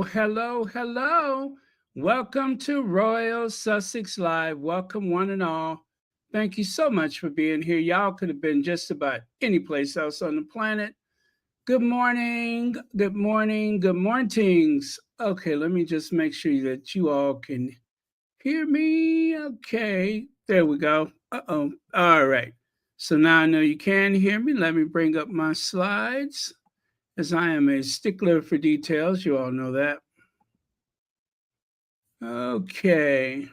hello. Welcome to Royal Sussex Live. Welcome, one and all. Thank you so much for being here. Y'all could have been just about any place else on the planet. Good morning, good morning, good mornings. Okay, let me just make sure that you all can hear me. Okay, there we go. All right. So now I know you can hear me. Let me bring up my slides as I am a stickler for details. You all know that. Okay.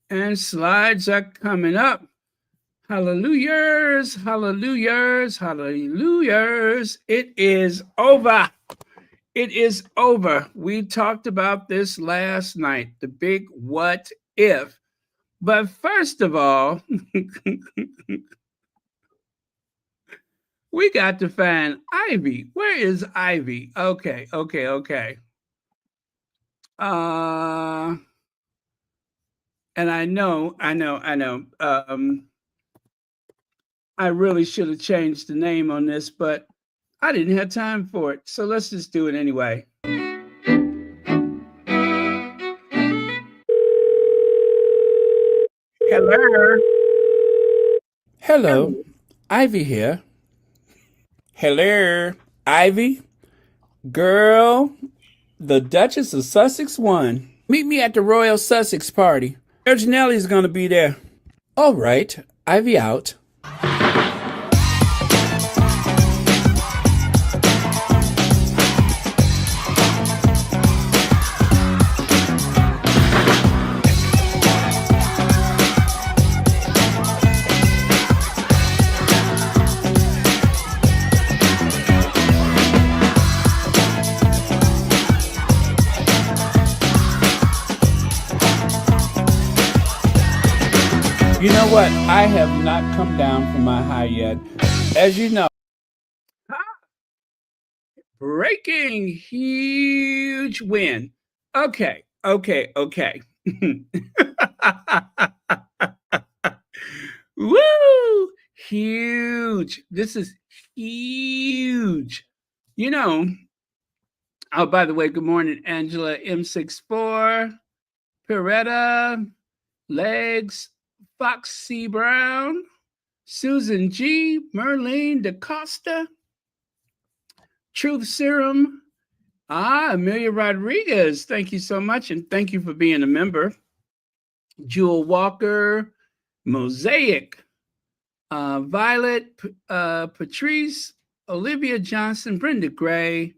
And slides are coming up. Hallelujahs, hallelujahs, hallelujahs. It is over. It is over. We talked about this last night, the big what if. But first of all, we got to find Ivy. Where is Ivy? Okay. Uh, and I really should have changed the name on this, but I didn't have time for it. So let's just do it anyway. Hello. Hello, Ivy here. Hello, Ivy. Girl, the Duchess of Sussex won. Meet me at the Royal Sussex party. Nelly's gonna be there. All right, Ivy out. You know what? I have not come down from my high yet. As you know, Breaking huge win. Okay. Woo! Huge. This is huge. You know, oh, by the way, good morning, Angela M64, Peretta, Legs, Foxy Brown, Susan G, Merlene DaCosta, Truth Serum, Amelia Rodriguez. Thank you so much, and thank you for being a member. Jewel Walker, Mosaic, Violet, Patrice, Olivia Johnson, Brenda Gray,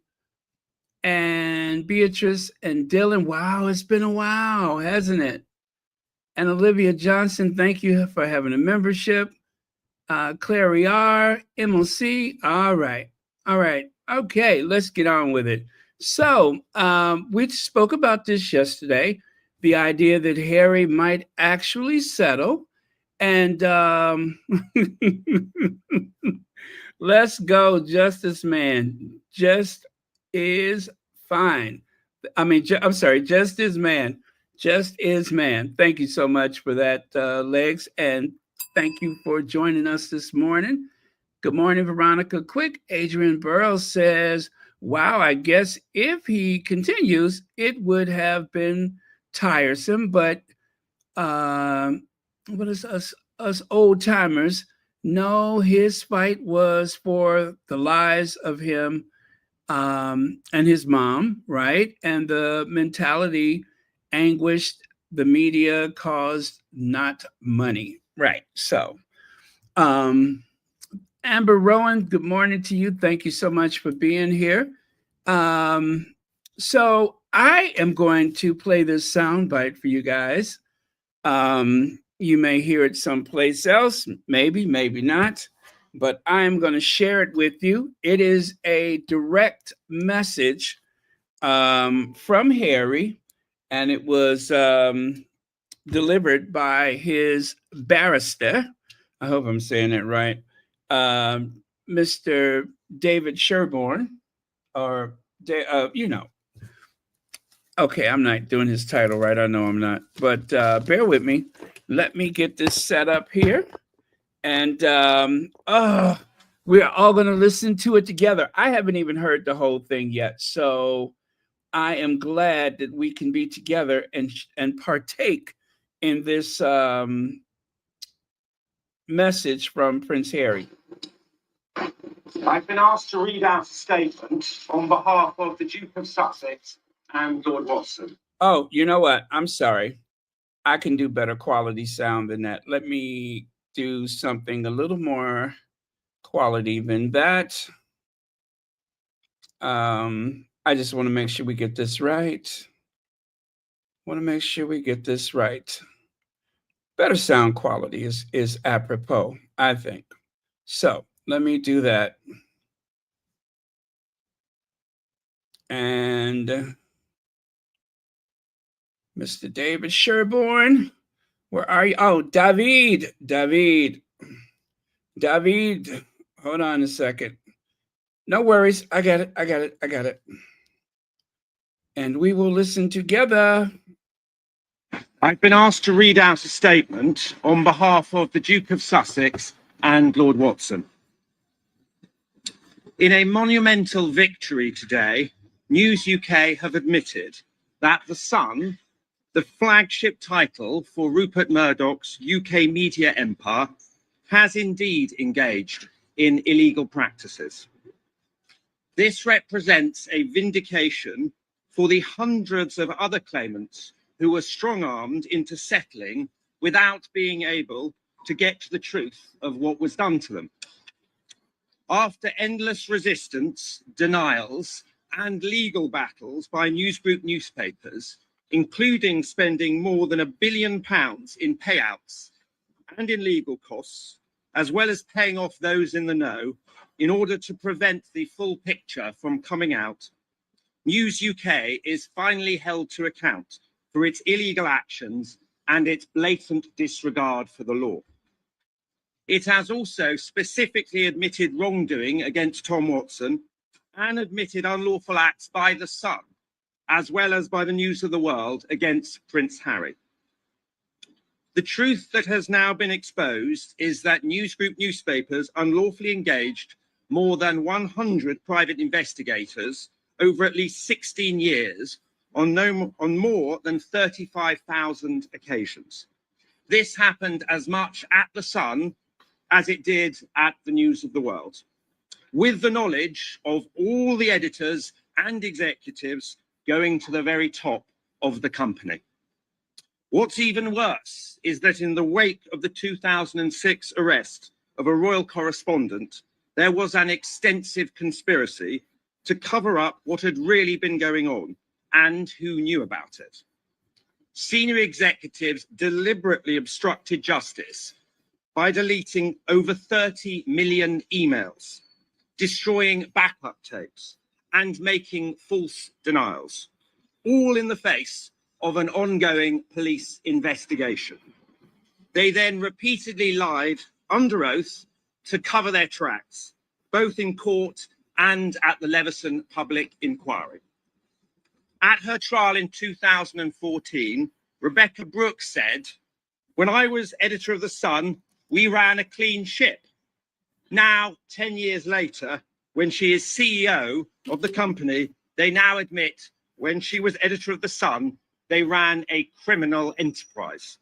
and Beatrice and Dylan. Wow, it's been a while, hasn't it? And Olivia Johnson, thank you for having a membership. Clary R, MLC. All right. Okay, let's get on with it. So, we spoke about this yesterday, the idea that Harry might actually settle. And let's go, Justice Man. Just is fine. I'm sorry, just is man. Just is man. Thank you so much for that, Legs. And thank you for joining us this morning. Good morning, Veronica Quick. Adrian Burrows says, wow, I guess if he continues, it would have been tiresome. But what is us old timers? No, his fight was for the lives of him and his mom, right? And the mentality anguished the media caused, not money, right? So, um, Amber Rowan, good morning to you. Thank you so much for being here. So I am going to play this soundbite for you guys. You may hear it someplace else, maybe not, but I'm going to share it with you. It is a direct message from Harry, and it was delivered by his barrister. I hope I'm saying that right. Mr. David Sherborne, or, you know, okay, I'm not doing his title right. I know I'm not, but bear with me. Let me get this set up here. And we are all going to listen to it together. I haven't even heard the whole thing yet. So I am glad that we can be together and partake in this message from Prince Harry. I've been asked to read out a statement on behalf of the Duke of Sussex and Lord Watson. Oh, you know what? I'm sorry. I can do better quality sound than that. Let me do something a little more quality than that. I just want to make sure we get this right. Better sound quality is apropos, I think. So let me do that. And Mr. David Sherborne, where are you? Oh, David. Hold on a second. No worries. I got it. And we will listen together. I've been asked to read out a statement on behalf of the Duke of Sussex and Lord Watson. In a monumental victory today, News UK have admitted that The Sun, the flagship title for Rupert Murdoch's UK media empire, has indeed engaged in illegal practices. This represents a vindication for the hundreds of other claimants who were strong-armed into settling without being able to get to the truth of what was done to them. After endless resistance, denials, and legal battles by newsgroup newspapers, including spending more than £1 billion in payouts and in legal costs, as well as paying off those in the know, in order to prevent the full picture from coming out, News UK is finally held to account for its illegal actions and its blatant disregard for the law. It has also specifically admitted wrongdoing against Tom Watson and admitted unlawful acts by The Sun, as well as by the News of the World against Prince Harry. The truth that has now been exposed is that newsgroup newspapers unlawfully engaged more than 100 private investigators over at least 16 years on more than 35,000 occasions. This happened as much at The Sun as it did at the News of the World, with the knowledge of all the editors and executives going to the very top of the company. What's even worse is that in the wake of the 2006 arrest of a royal correspondent, there was an extensive conspiracy to cover up what had really been going on and who knew about it. Senior executives deliberately obstructed justice by deleting over 30 million emails, destroying backup tapes, and making false denials, all in the face of an ongoing police investigation. They then repeatedly lied under oath to cover their tracks, both in court and at the Leveson public inquiry. At her trial in 2014, Rebecca Brooks said, "When I was editor of The Sun, we ran a clean ship." Now, 10 years later, when she is CEO of the company, they now admit when she was editor of The Sun, they ran a criminal enterprise.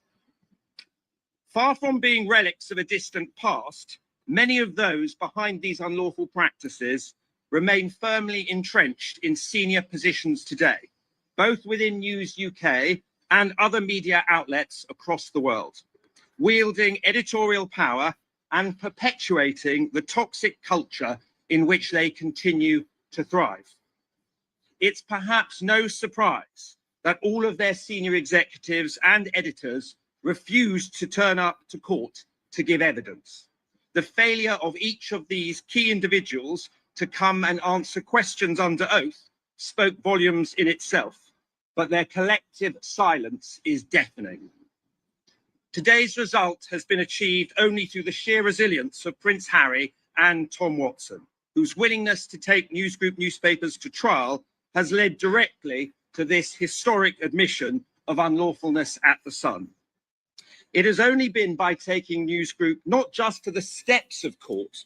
Far from being relics of a distant past, many of those behind these unlawful practices remain firmly entrenched in senior positions today, both within News UK and other media outlets across the world, wielding editorial power and perpetuating the toxic culture in which they continue to thrive. It's perhaps no surprise that all of their senior executives and editors refused to turn up to court to give evidence. The failure of each of these key individuals to come and answer questions under oath spoke volumes in itself, but their collective silence is deafening. Today's result has been achieved only through the sheer resilience of Prince Harry and Tom Watson, whose willingness to take newsgroup newspapers to trial has led directly to this historic admission of unlawfulness at The Sun. It has only been by taking newsgroup not just to the steps of court,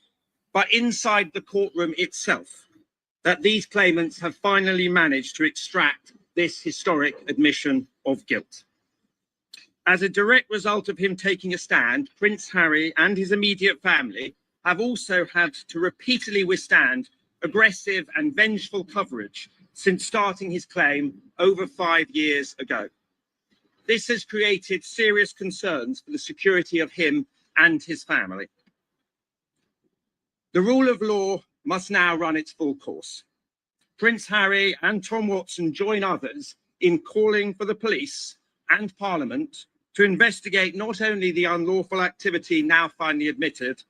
but inside the courtroom itself, that these claimants have finally managed to extract this historic admission of guilt. As a direct result of him taking a stand, Prince Harry and his immediate family have also had to repeatedly withstand aggressive and vengeful coverage since starting his claim over 5 years ago. This has created serious concerns for the security of him and his family. The rule of law must now run its full course. Prince Harry and Tom Watson join others in calling for the police and Parliament to investigate not only the unlawful activity now finally admitted,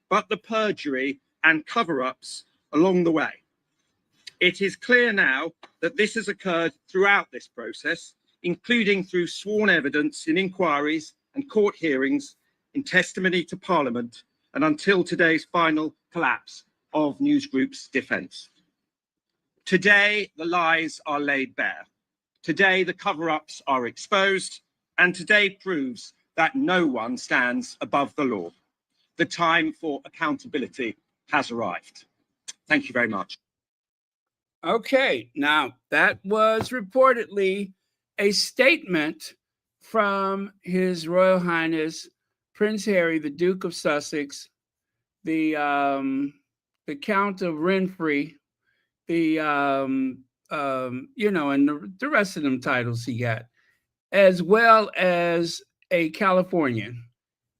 but the perjury and cover-ups along the way. It is clear now that this has occurred throughout this process, including through sworn evidence in inquiries and court hearings, in testimony to Parliament, and until today's final collapse of Newsgroup's defence. Today, the lies are laid bare. Today, the cover-ups are exposed, and today proves that no one stands above the law. The time for accountability has arrived. Thank you very much. Okay, now that was reportedly a statement from His Royal Highness Prince Harry, the Duke of Sussex, the Count of Renfrew, and the rest of them titles he got, as well as a Californian.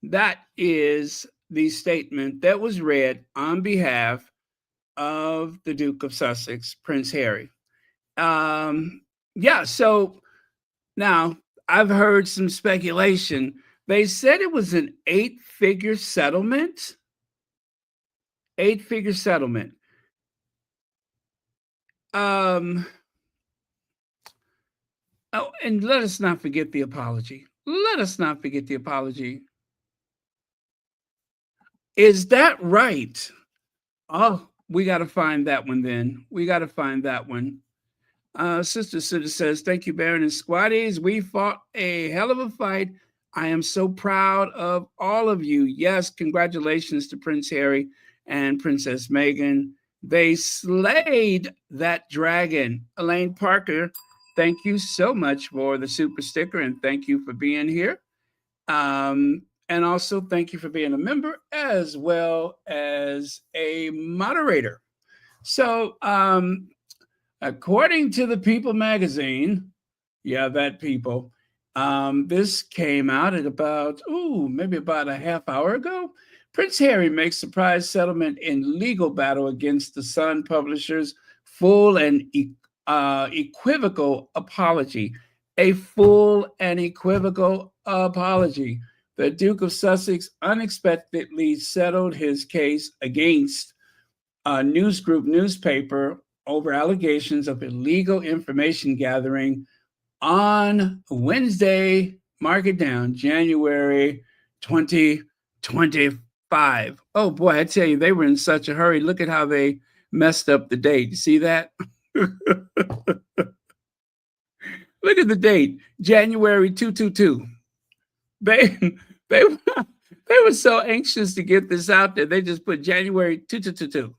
That is the statement that was read on behalf of the Duke of Sussex, Prince Harry. So now I've heard some speculation. They said it was an 8-figure settlement. 8-figure settlement. Oh, and let us not forget the apology. Let us not forget the apology. Is that right? Oh, we got to find that one then. We got to find that one. Sister Suda says, thank you, Baron and Squatties. We fought a hell of a fight. I am so proud of all of you. Yes, congratulations to Prince Harry and Princess Meghan. They slayed that dragon. Elaine Parker, thank you so much for the super sticker, and thank you for being here. And also thank you for being a member as well as a moderator. So, according to the People magazine, that People, this came out at maybe about a half hour ago. Prince Harry makes surprise settlement in legal battle against the Sun publishers. Full and equivocal apology. A full and equivocal apology. The Duke of Sussex unexpectedly settled his case against a Newsgroup newspaper over allegations of illegal information gathering on Wednesday, mark it down, January 2025. Oh boy, I tell you, they were in such a hurry. Look at how they messed up the date. You see that? Look at the date, January 222. They were so anxious to get this out there. They just put January 2222.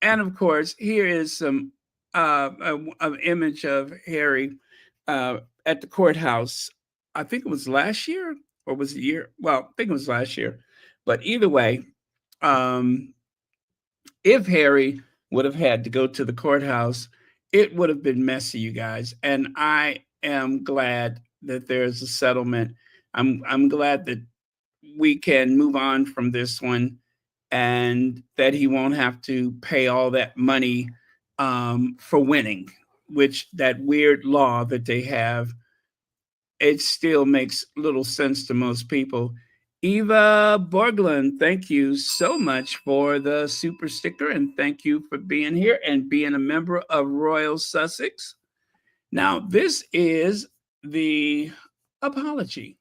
And of course, here is some an image of Harry at the courthouse. I think it was last year, or was it year? Well, I think it was last year. But either way, if Harry would have had to go to the courthouse, it would have been messy, you guys. And I am glad that there's a settlement. I'm glad that we can move on from this one, and that he won't have to pay all that money for winning, which that weird law that they have, it still makes little sense to most people. Eva Borglund, thank you so much for the super sticker, and thank you for being here and being a member of Royal Sussex. Now, this is the apology.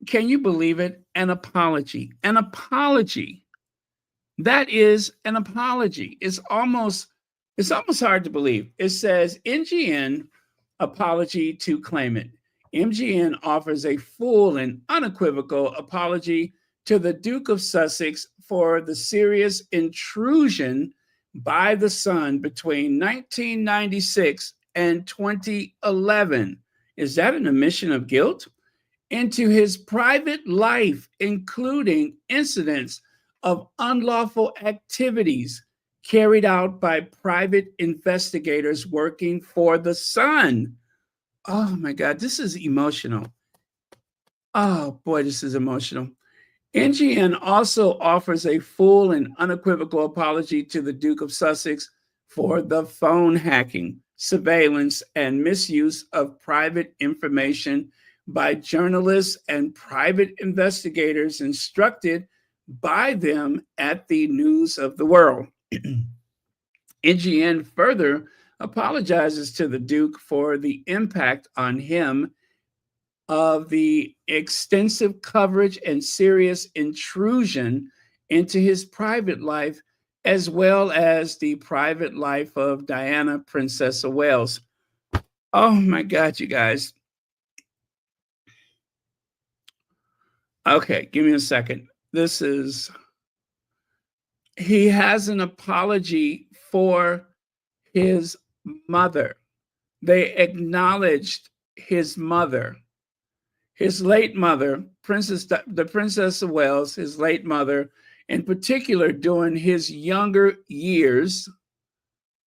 Can you believe it? An apology. An apology. That is an apology. It's almost hard to believe. It says MGN apology to claimant. MGN offers a full and unequivocal apology to the Duke of Sussex for the serious intrusion by the Sun between 1996 and 2011. Is that an admission of guilt? Into his private life, including incidents of unlawful activities carried out by private investigators working for the Sun. Oh my God, this is emotional. Oh boy, this is emotional. NGN also offers a full and unequivocal apology to the Duke of Sussex for the phone hacking, surveillance, and misuse of private information by journalists and private investigators instructed by them at the News of the World. NGN further apologizes to the Duke for the impact on him of the extensive coverage and serious intrusion into his private life, as well as the private life of Diana, Princess of Wales. Oh my God, you guys. Okay, give me a second. He has an apology for his mother. They acknowledged his mother. His late mother, the Princess of Wales, his late mother, in particular during his younger years,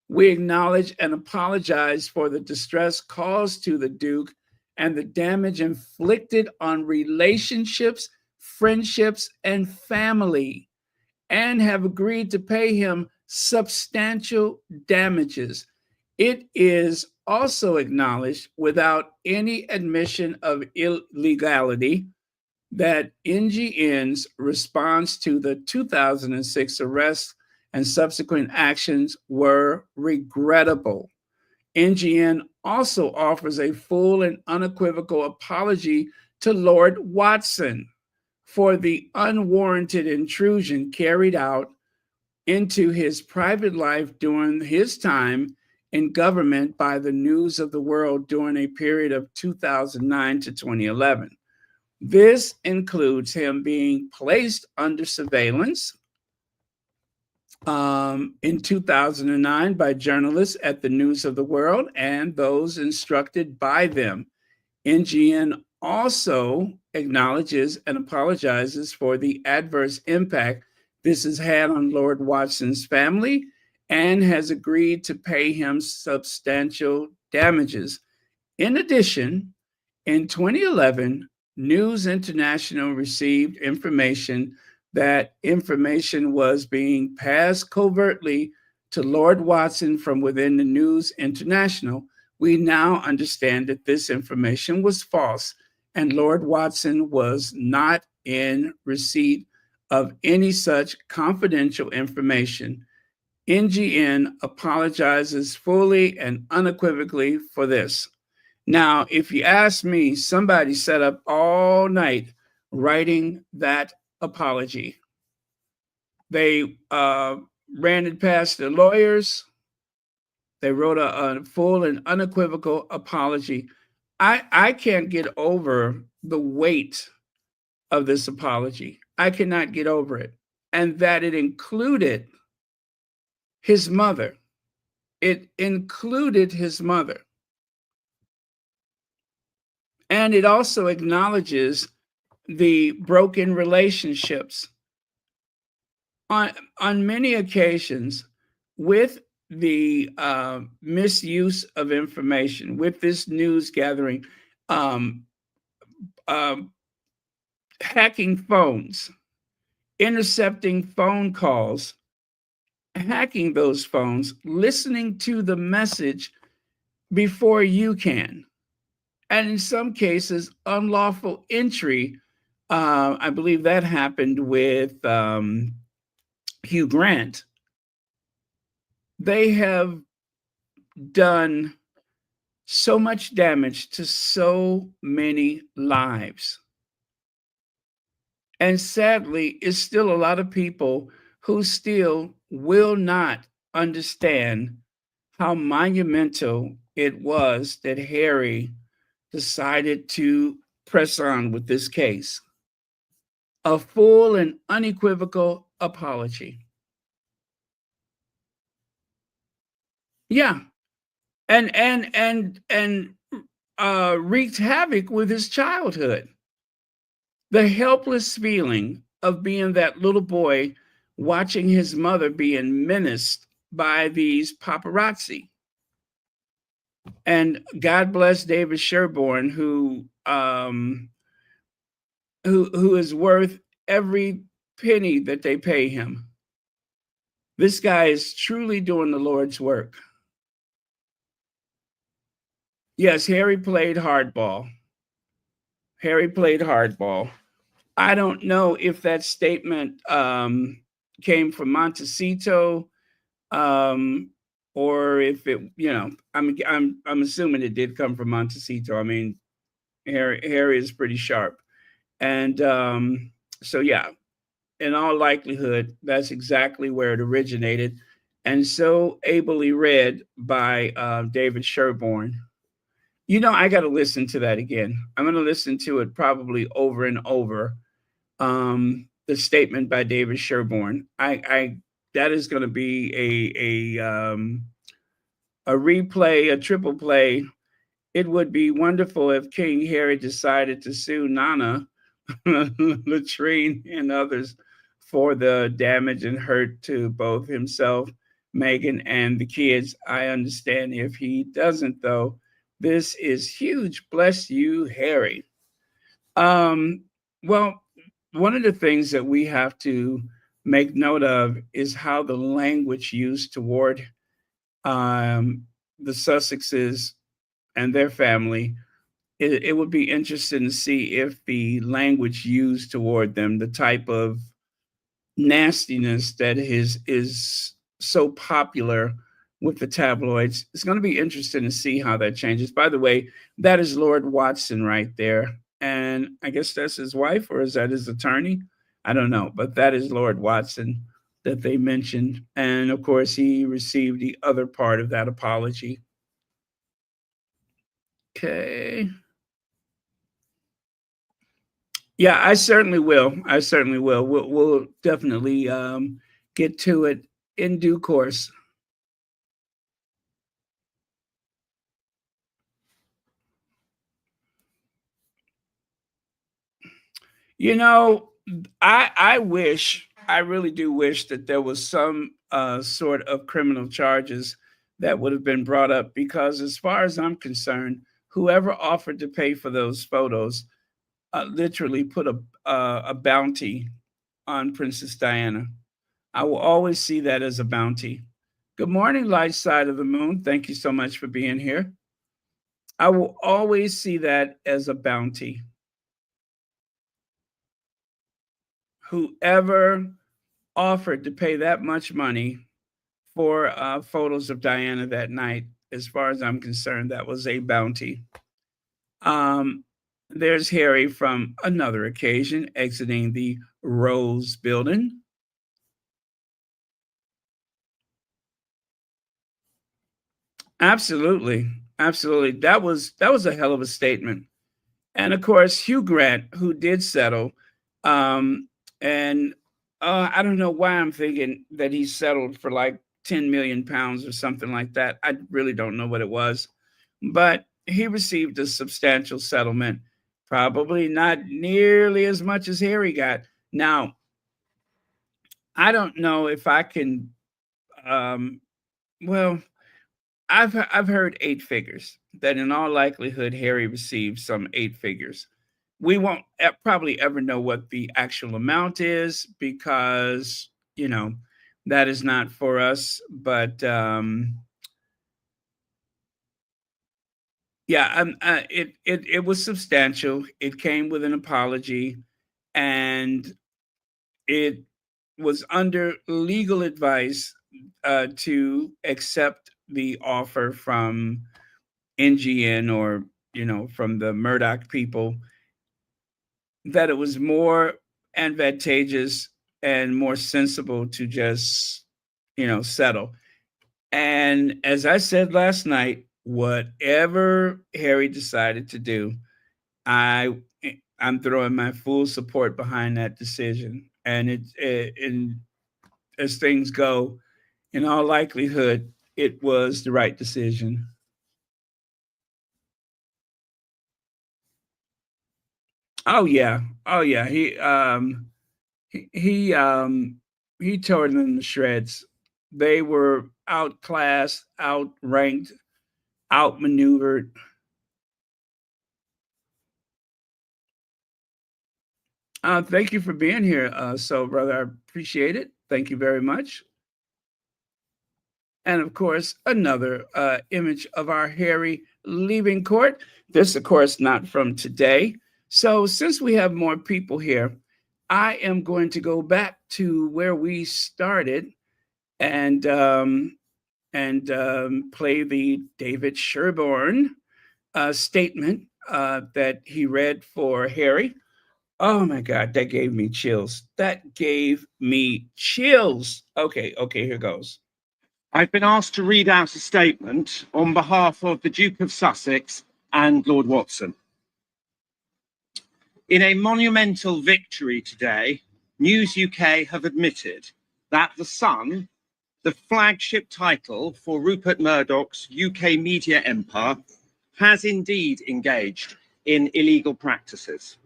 we acknowledge and apologize for the distress caused to the Duke and the damage inflicted on relationships, friendships, and family, and have agreed to pay him substantial damages. It is also acknowledged without any admission of illegality that NGN's response to the 2006 arrest and subsequent actions were regrettable. NGN also offers a full and unequivocal apology to Lord Watson for the unwarranted intrusion carried out into his private life during his time in government by the News of the World during a period of 2009 to 2011. This includes him being placed under surveillance in 2009 by journalists at the News of the World and those instructed by them. NGN also acknowledges and apologizes for the adverse impact this has had on Lord Watson's family and has agreed to pay him substantial damages. In addition, in 2011, News International received information that information was being passed covertly to Lord Watson from within the News International. We now understand that this information was false, and Lord Watson was not in receipt of any such confidential information. NGN apologizes fully and unequivocally for this. Now, if you ask me, somebody sat up all night writing that apology. They ran it past the lawyers. They wrote a full and unequivocal apology. I can't get over the weight of this apology. I cannot get over it. And that it included his mother. It included his mother. And it also acknowledges the broken relationships. On many occasions, with the misuse of information, with this news gathering, hacking phones, intercepting phone calls, hacking those phones, listening to the message before you can. And in some cases, unlawful entry. I believe that happened with Hugh Grant. They have done so much damage to so many lives. And sadly, it's still a lot of people who still will not understand how monumental it was that Harry decided to press on with this case. A full and unequivocal apology. Yeah, and wreaked havoc with his childhood. The helpless feeling of being that little boy watching his mother being menaced by these paparazzi. And God bless David Sherborne, who is worth every penny that they pay him. This guy is truly doing the Lord's work. Yes, Harry played hardball. Harry played hardball. I don't know if that statement came from Montecito, um, or if it, I'm assuming it did come from Montecito. I mean, Harry is pretty sharp, and so yeah, in all likelihood, that's exactly where it originated, and so ably read by David Sherborne. I got to listen to that again. I'm going to listen to it probably over and over. The statement by David Sherborne. I that is going to be a replay, a triple play. It would be wonderful if King Harry decided to sue Nana, Latrine, and others for the damage and hurt to both himself, Meghan, and the kids. I understand if he doesn't, though. This is huge. Bless you, Harry. Um, well, one of the things that we have to make note of is how the language used toward um, the Sussexes and their family. It would be interesting to see if the language used toward them, the type of nastiness that is so popular with the tabloids. It's going to be interesting to see how that changes. By the way, that is Lord Watson right there. And I guess that's his wife, or is that his attorney? I don't know, but that is Lord Watson that they mentioned. And of course, he received the other part of that apology. Okay. Yeah, I certainly will. I certainly will. We'll definitely get to it in due course. You know, I wish, I really do wish that there was some sort of criminal charges that would have been brought up because, as far as I'm concerned, whoever offered to pay for those photos literally put a bounty on Princess Diana. I will always see that as a bounty. Good morning, light side of the moon. Thank you so much for being here. I will always see that as a bounty. Whoever offered to pay that much money for photos of Diana that night, as far as I'm concerned, that was a bounty. Um, there's Harry from another occasion exiting the Rose building. Absolutely. Absolutely. That was a hell of a statement. And of course, Hugh Grant, who did settle, and I don't know why I'm thinking that he settled for like 10 million pounds or something like that. I really don't know what it was, but he received a substantial settlement, probably not nearly as much as Harry got. Now, I don't know if I can. Um, well, I've heard eight figures. That in all likelihood, Harry received some eight figures. We won't probably ever know what the actual amount is because that is not for us. But yeah, it was substantial. It came with an apology, and it was under legal advice to accept the offer from NGN, or from the Murdoch people, that it was more advantageous and more sensible to just settle. And as I said last night, whatever Harry decided to do, I'm throwing my full support behind that decision. And as things go, in all likelihood, it was the right decision. Oh yeah, oh yeah. He he um he tore them to shreds. They were outclassed, outranked, outmaneuvered. Thank you for being here, so brother. I appreciate it. Thank you very much. And of course, another image of our Harry leaving court. This, of course, not from today. So, since we have more people here, I am going to go back to where we started and play the David Sherborne statement that he read for Harry. Oh my God, that gave me chills. That gave me chills. Okay, here goes. I've been asked to read out a statement on behalf of the Duke of Sussex and Lord Watson. In a monumental victory today, News UK have admitted that The Sun, the flagship title for Rupert Murdoch's UK media empire, has indeed engaged in illegal practices.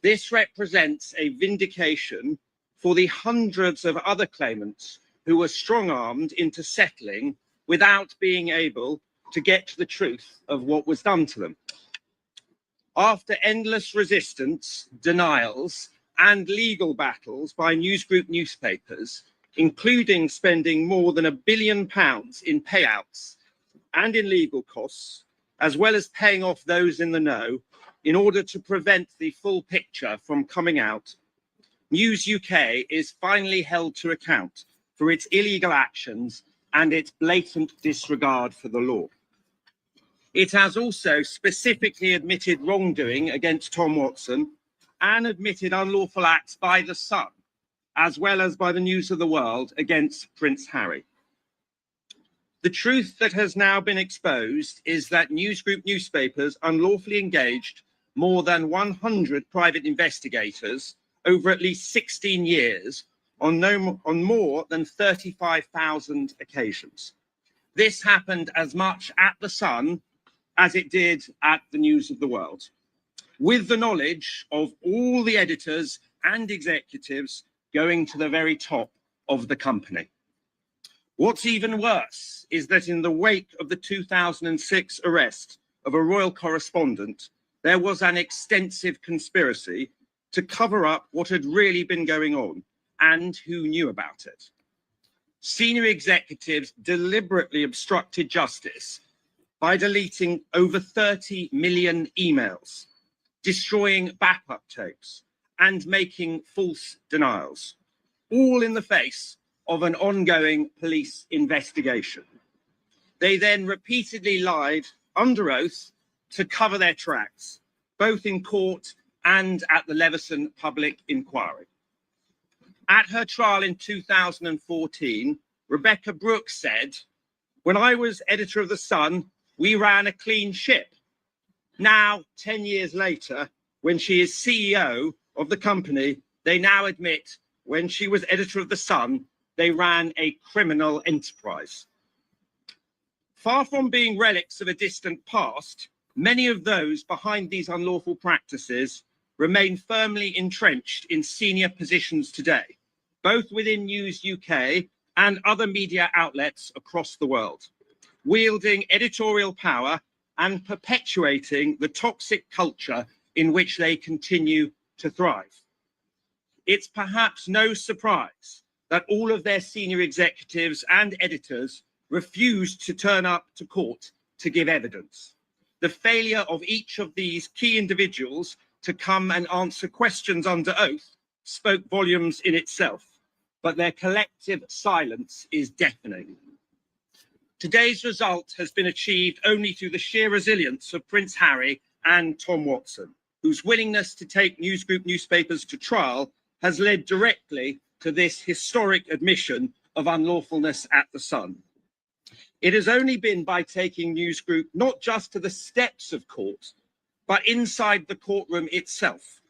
This represents a vindication for the hundreds of other claimants who were strong-armed into settling without being able to get to the truth of what was done to them. After endless resistance, denials, and legal battles by newsgroup newspapers, including spending more than £1 billion in payouts and in legal costs, as well as paying off those in the know, in order to prevent the full picture from coming out, News UK is finally held to account for its illegal actions and its blatant disregard for the law. It has also specifically admitted wrongdoing against Tom Watson and admitted unlawful acts by The Sun, as well as by the News of the World against Prince Harry. The truth that has now been exposed is that newsgroup newspapers unlawfully engaged more than 100 private investigators over at least 16 years on more than 35,000 occasions. This happened as much at The Sun as it did at the News of the World, with the knowledge of all the editors and executives going to the very top of the company. What's even worse is that in the wake of the 2006 arrest of a royal correspondent, there was an extensive conspiracy to cover up what had really been going on and who knew about it. Senior executives deliberately obstructed justice by deleting over 30 million emails, destroying backup tapes, and making false denials, all in the face of an ongoing police investigation. They then repeatedly lied under oath to cover their tracks, both in court and at the Leveson public inquiry. At her trial in 2014, Rebecca Brooks said, "When I was editor of The Sun, we ran a clean ship." Now, 10 years later, when she is CEO of the company, they now admit when she was editor of The Sun, they ran a criminal enterprise. Far from being relics of a distant past, many of those behind these unlawful practices remain firmly entrenched in senior positions today, both within News UK and other media outlets across the world, wielding editorial power and perpetuating the toxic culture in which they continue to thrive. It's perhaps no surprise that all of their senior executives and editors refused to turn up to court to give evidence. The failure of each of these key individuals to come and answer questions under oath spoke volumes in itself, but their collective silence is deafening. Today's result has been achieved only through the sheer resilience of Prince Harry and Tom Watson, whose willingness to take newsgroup newspapers to trial has led directly to this historic admission of unlawfulness at The Sun. It has only been by taking newsgroup not just to the steps of court, but inside the courtroom itself,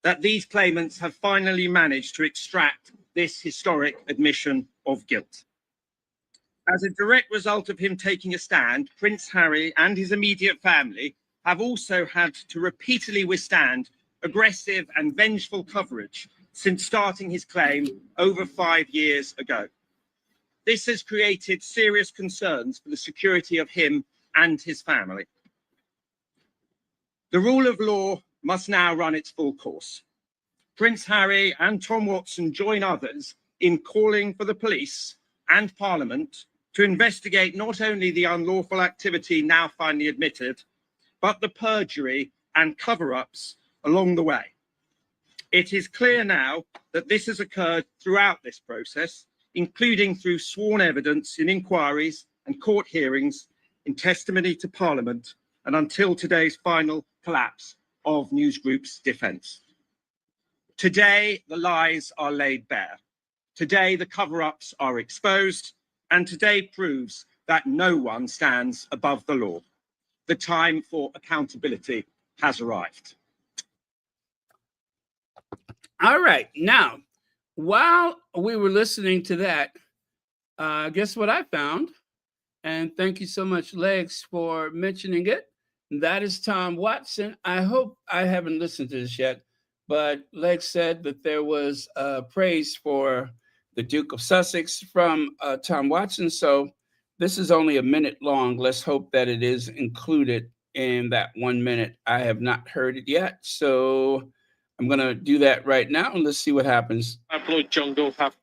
that these claimants have finally managed to extract this historic admission of guilt. As a direct result of him taking a stand, Prince Harry and his immediate family have also had to repeatedly withstand aggressive and vengeful coverage since starting his claim over 5 years ago. This has created serious concerns for the security of him and his family. The rule of law must now run its full course. Prince Harry and Tom Watson join others in calling for the police and Parliament to investigate not only the unlawful activity now finally admitted, but the perjury and cover-ups along the way. It is clear now that this has occurred throughout this process, including through sworn evidence in inquiries and court hearings, in testimony to Parliament, and until today's final collapse of News Group's defence. Today, the lies are laid bare. Today, the cover-ups are exposed, and today proves that no one stands above the law. The time for accountability has arrived. All right. Now, while we were listening to that, guess what I found? And thank you so much, Legs, for mentioning it. That is Tom Watson. I hope I haven't listened to this yet, but Legs said that there was praise for the Duke of Sussex from Tom Watson. So this is only a minute long. Let's hope that it is included in that 1 minute. I have not heard it yet. So I'm going to do that right now, and let's see what happens. Tabloid jungle have.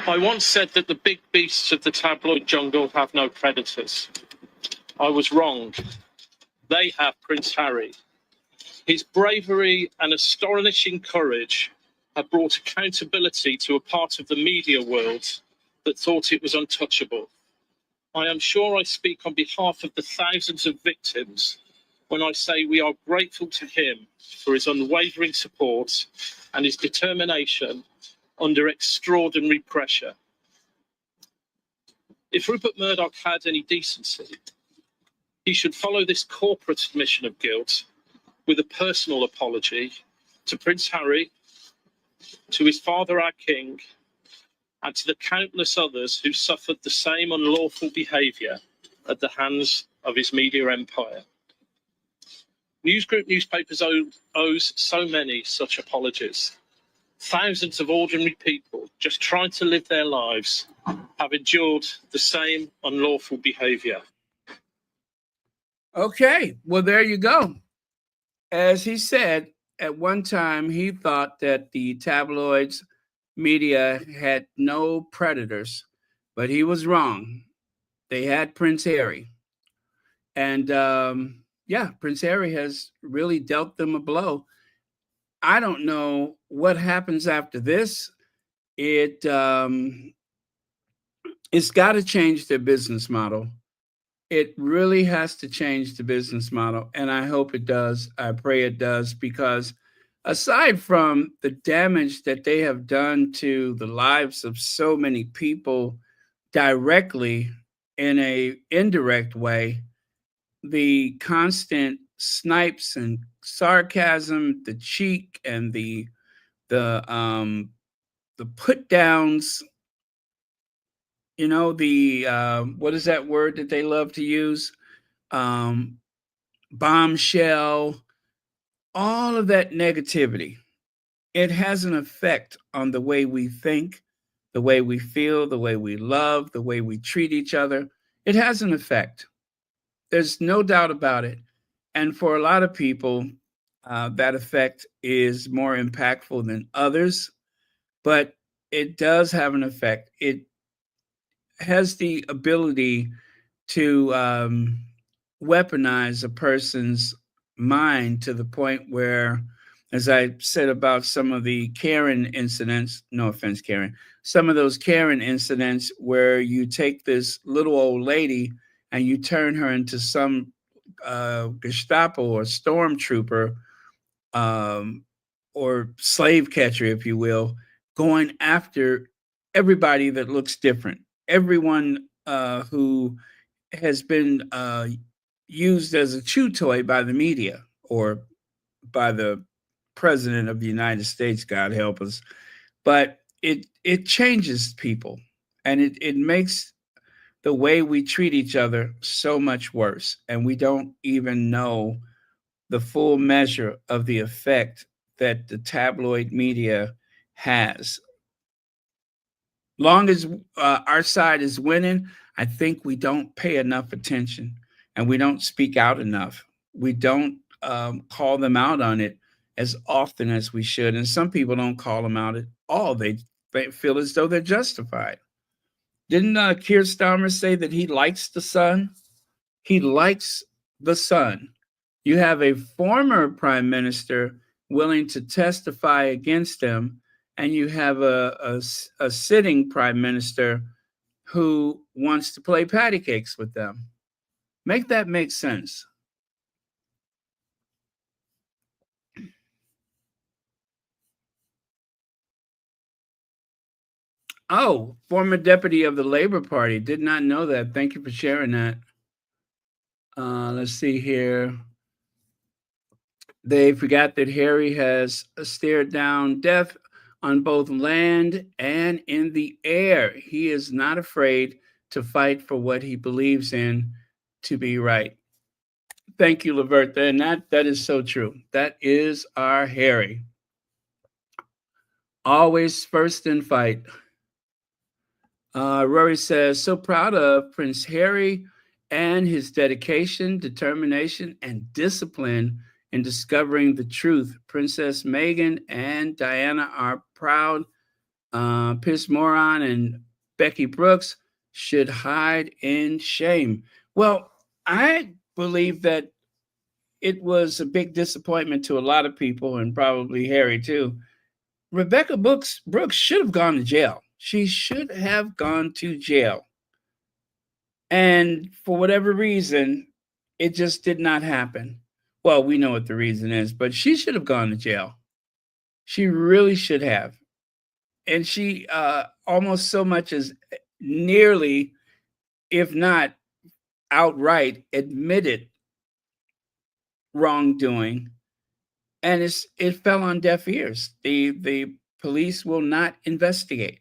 I once said that the big beasts of the tabloid jungle have no predators. I was wrong. They have Prince Harry. His bravery and astonishing courage have brought accountability to a part of the media world that thought it was untouchable. I am sure I speak on behalf of the thousands of victims when I say we are grateful to him for his unwavering support and his determination under extraordinary pressure. If Rupert Murdoch had any decency, he should follow this corporate admission of guilt with a personal apology to Prince Harry, to his father, our king, and to the countless others who suffered the same unlawful behaviour at the hands of his media empire. News Group newspapers owes so many such apologies. Thousands of ordinary people just trying to live their lives have endured the same unlawful behaviour. Okay, well, there you go. As he said, at one time, he thought that the tabloids media had no predators, but he was wrong. They had Prince Harry. And yeah, Prince Harry has really dealt them a blow. I don't know what happens after this. It's got to change their business model. It really has to change the business model, and I hope it does. I pray it does, because aside from the damage that they have done to the lives of so many people directly, in a indirect way, the constant snipes and sarcasm, the cheek and the put downs, you know, the what is that word that they love to use? Bombshell, all of that negativity. It has an effect on the way we think, the way we feel, the way we love, the way we treat each other. It has an effect. There's no doubt about it. And for a lot of people, that effect is more impactful than others, but it does have an effect. It has the ability to weaponize a person's mind to the point where, as I said about some of the Karen incidents, no offense, Karen, some of those Karen incidents where you take this little old lady and you turn her into some Gestapo or stormtrooper or slave catcher, if you will, going after everybody that looks different, everyone who has been used as a chew toy by the media or by the president of the United States, God help us. But it changes people, and it makes the way we treat each other so much worse, and we don't even know the full measure of the effect that the tabloid media has. Long as our side is winning, I think we don't pay enough attention, and we don't speak out enough. We don't call them out on it as often as we should. And some people don't call them out at all. They feel as though they're justified. Didn't Keir Starmer say that he likes the sun? He likes the sun. You have a former prime minister willing to testify against him, and you have a sitting prime minister who wants to play patty cakes with them. Make that make sense. Oh, former deputy of the Labor Party. Did not know that. Thank you for sharing that. Let's see here. They forgot that Harry has stared down death on both land and in the air. He is not afraid to fight for what he believes in to be right. Thank you, Laverta. And that is so true. That is our Harry. Always first in fight. Rory says, so proud of Prince Harry and his dedication, determination, and discipline in discovering the truth. Princess Meghan and Diana are proud. Piers Morgan and Becky Brooks should hide in shame. Well, I believe that it was a big disappointment to a lot of people, and probably Harry too. Rebecca Brooks should have gone to jail. She should have gone to jail. And for whatever reason, it just did not happen. Well, we know what the reason is, but she should have gone to jail. She really should have. And she almost so much as nearly, if not outright, admitted wrongdoing. And it fell on deaf ears. The police will not investigate.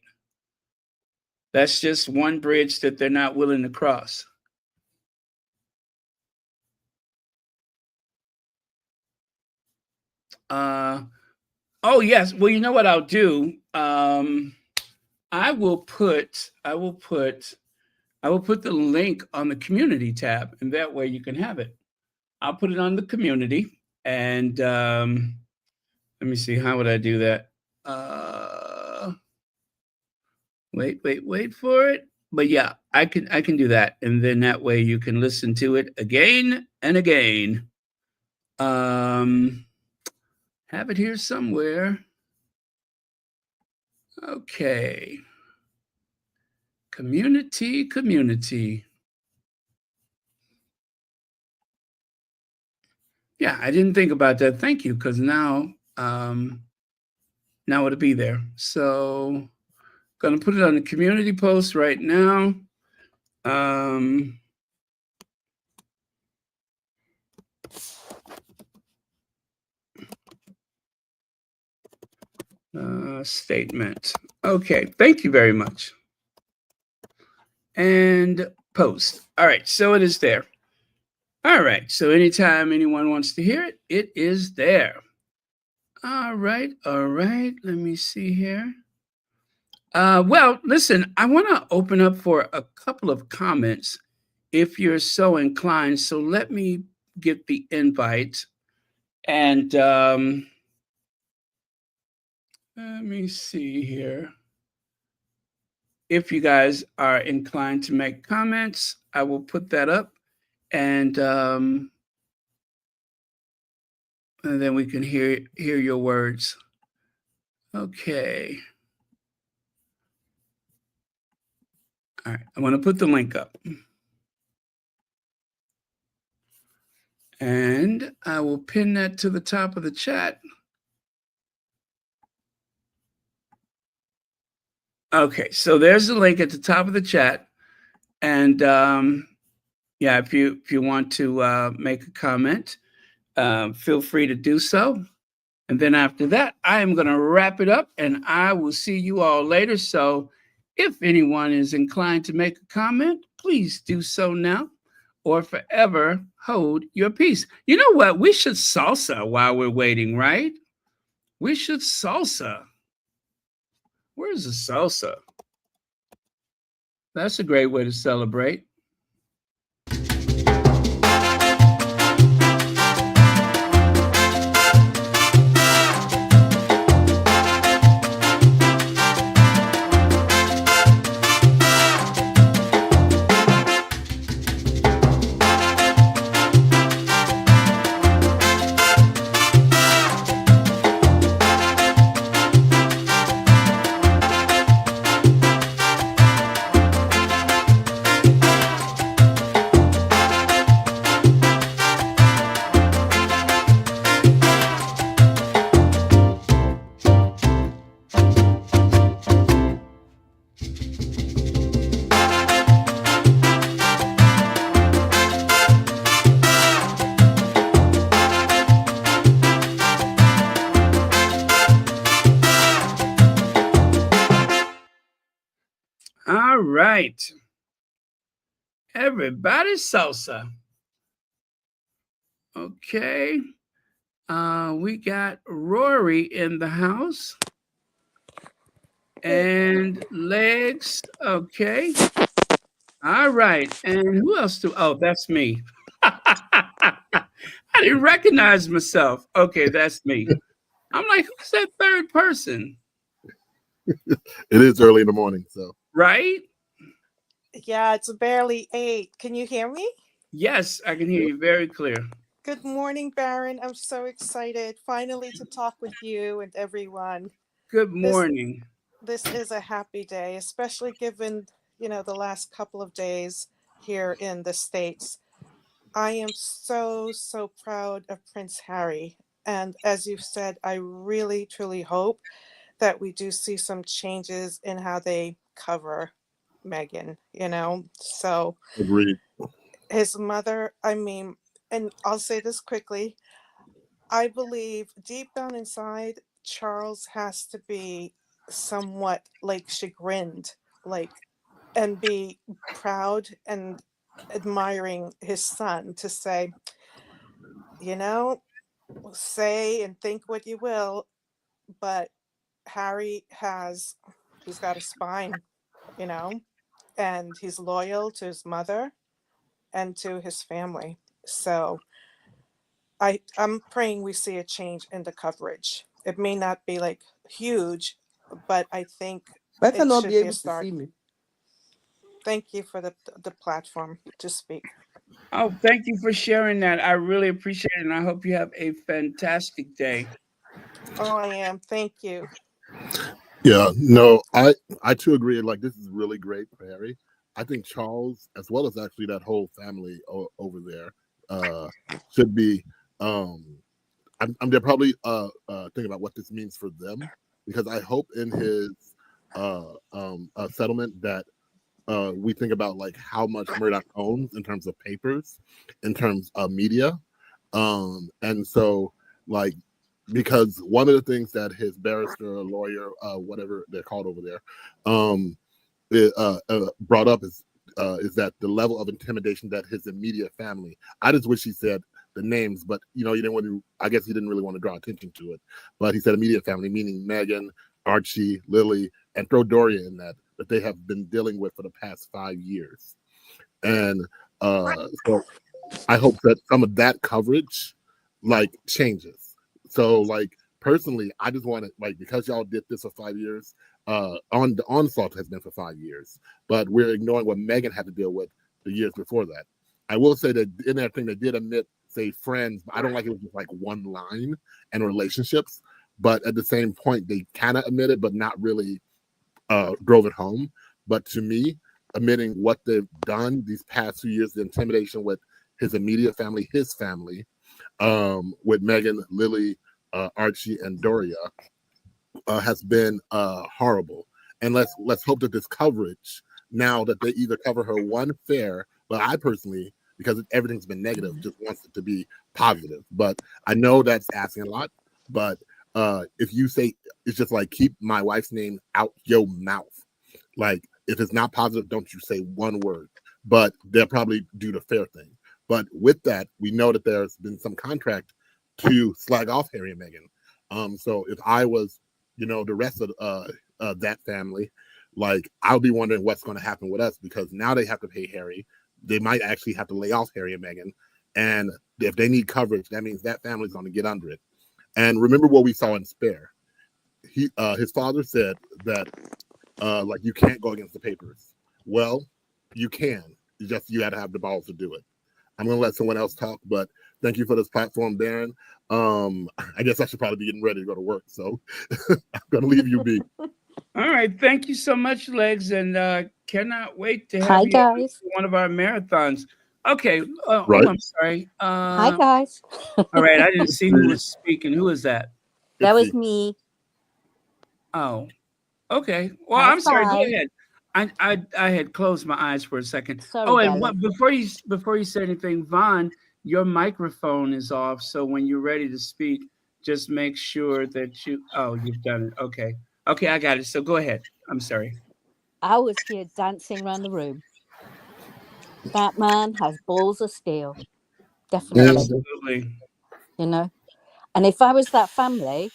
That's just one bridge that they're not willing to cross. Oh yes. Well, you know what I'll do? I will put the link on the community tab, and that way you can have it. I'll put it on the community, and let me see, how would I do that? Wait for it. But yeah, I can do that, and then that way you can listen to it again and again. Have it here somewhere. Okay. Community. Yeah, I didn't think about that. Thank you, because now it'll be there. So gonna put it on the community post right now. Statement. Okay, thank you very much. And post. All right, so it is there. All right, so anytime anyone wants to hear it, it is there. All right. Let me see here. Well, listen, I want to open up for a couple of comments if you're so inclined. So let me get the invite, and let me see here. If you guys are inclined to make comments, I will put that up, and then we can hear your words. Okay. All right, I'm going to put the link up. And I will pin that to the top of the chat. Okay, so there's the link at the top of the chat. And yeah, if you want to make a comment, feel free to do so. And then after that, I am going to wrap it up and I will see you all later. So if anyone is inclined to make a comment, please do so now or forever hold your peace. You know what? We should salsa while we're waiting, right? We should salsa. Where's the salsa? That's a great way to celebrate. All right. Everybody salsa. Okay. We got Rory in the house. And Legs. Okay. All right. And who else do? Oh, that's me. I didn't recognize myself. Okay, that's me. I'm like, who's that third person? It is early in the morning, so. Right? Yeah, it's barely 8. Can you hear me? Yes, I can hear you very clear. Good morning, Baron. I'm so excited finally to talk with you and everyone. Good morning. This is a happy day, especially given, the last couple of days here in the States. I am so, so proud of Prince Harry. And as you've said, I really, truly hope that we do see some changes in how they cover Meghan, So Agreed. his mother, and I'll say this quickly, I believe deep down inside, Charles has to be somewhat like chagrined, and be proud and admiring his son to say, say and think what you will, but he's got a spine, and he's loyal to his mother and to his family. So I'm praying we see a change in the coverage. It may not be like huge, but I think Better it not should be be a able to start. see me. Thank you for the platform to speak. Oh, thank you for sharing that. I really appreciate it. And I hope you have a fantastic day. Oh, I am. Thank you. Yeah, no, I too agree. Like, this is really great for Harry. I think Charles, as well as actually that whole family over there, should be. They're probably thinking about what this means for them, because I hope in his settlement that we think about like how much Murdoch owns in terms of papers, in terms of media, and so like, because one of the things that his barrister, lawyer, whatever they're called over there, brought up is that the level of intimidation that his immediate family. I just wish he said the names, but he didn't want to. I guess he didn't really want to draw attention to it. But he said immediate family, meaning Meghan, Archie, Lily, and throw Doria in that they have been dealing with for the past 5 years. And so I hope that some of that coverage like changes. So like personally, I just want to, like, because y'all did this for 5 years, on the onslaught has been for 5 years, but we're ignoring what Meghan had to deal with the years before that. I will say that in that thing they did admit, say, friends, but I don't like it was just like one line and relationships. But at the same point, they kind of admitted, but not really drove it home. But to me, admitting what they've done these past 2 years, the intimidation with his immediate family, his family, with Meghan, Lily, Archie, and Doria, has been horrible. And let's hope that this coverage, now that they either cover her one fair, but I personally, because everything's been negative, just wants it to be positive. But I know that's asking a lot, but if you say, it's just like, keep my wife's name out your mouth. Like, if it's not positive, don't you say one word. But they'll probably do the fair thing. But with that, we know that there's been some contract to slag off Harry and Meghan. So if I was, the rest of that family, like, I'll be wondering what's going to happen with us, because now they have to pay Harry. They might actually have to lay off Harry and Meghan. And if they need coverage, that means that family's going to get under it. And remember what we saw in Spare. His father said that, like, you can't go against the papers. Well, you can. It's just you got to have the balls to do it. I'm going to let someone else talk, but thank you for this platform, Darren. I guess I should probably be getting ready to go to work, so I'm going to leave you be. All right. Thank you so much, Legs, and cannot wait to have Hi, you guys. on one of our marathons. Okay. Right. Oh, I'm sorry. Hi, guys. All right. I didn't see who was speaking. Who is that? That was me. Oh, okay. Well, High I'm sorry. Go five. ahead. I had closed my eyes for a second. Sorry, And darling. before you say anything, Vaughn, your microphone is off. So when you're ready to speak, just make sure that you've done it. Okay. Okay, I got it. So go ahead. I'm sorry. I was here dancing around the room. That man has balls of steel. Definitely. Absolutely. And if I was that family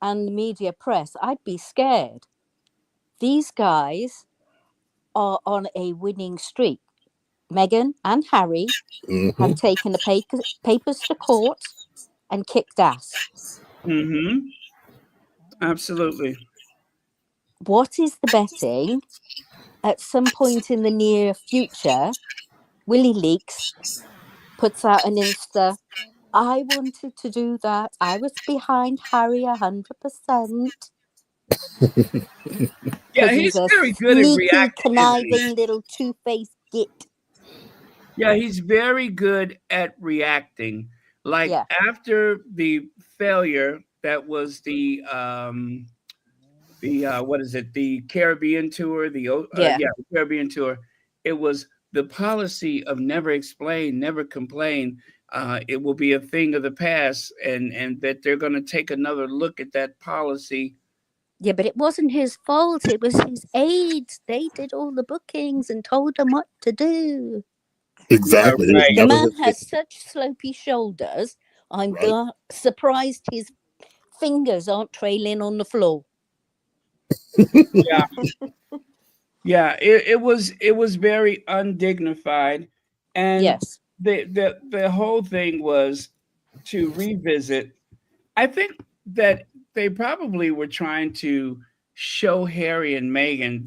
and the media press, I'd be scared. These guys are on a winning streak. Meghan and Harry have taken the papers to court and kicked ass. Mm-hmm. Absolutely. What is the betting? At some point in the near future, Willie Leaks puts out an Insta. I wanted to do that. I was behind Harry 100%. Yeah, He's he's a very good at sneaky, reacting, isn't he? conniving little two-faced git. Yeah, he's very good at reacting. Like Yeah. after the failure, that was the what is it? The Caribbean tour, the Caribbean tour. It was the policy of never explain, never complain. It will be a thing of the past, and that they're going to take another look at that policy. Yeah, but it wasn't his fault. It was his aides. They did all the bookings and told him what to do. Exactly. Yeah, right. The man has such slopey shoulders. I'm surprised his fingers aren't trailing on the floor. Yeah. Yeah, it was very undignified, and yes, the whole thing was to revisit. I think that they probably were trying to show Harry and Meghan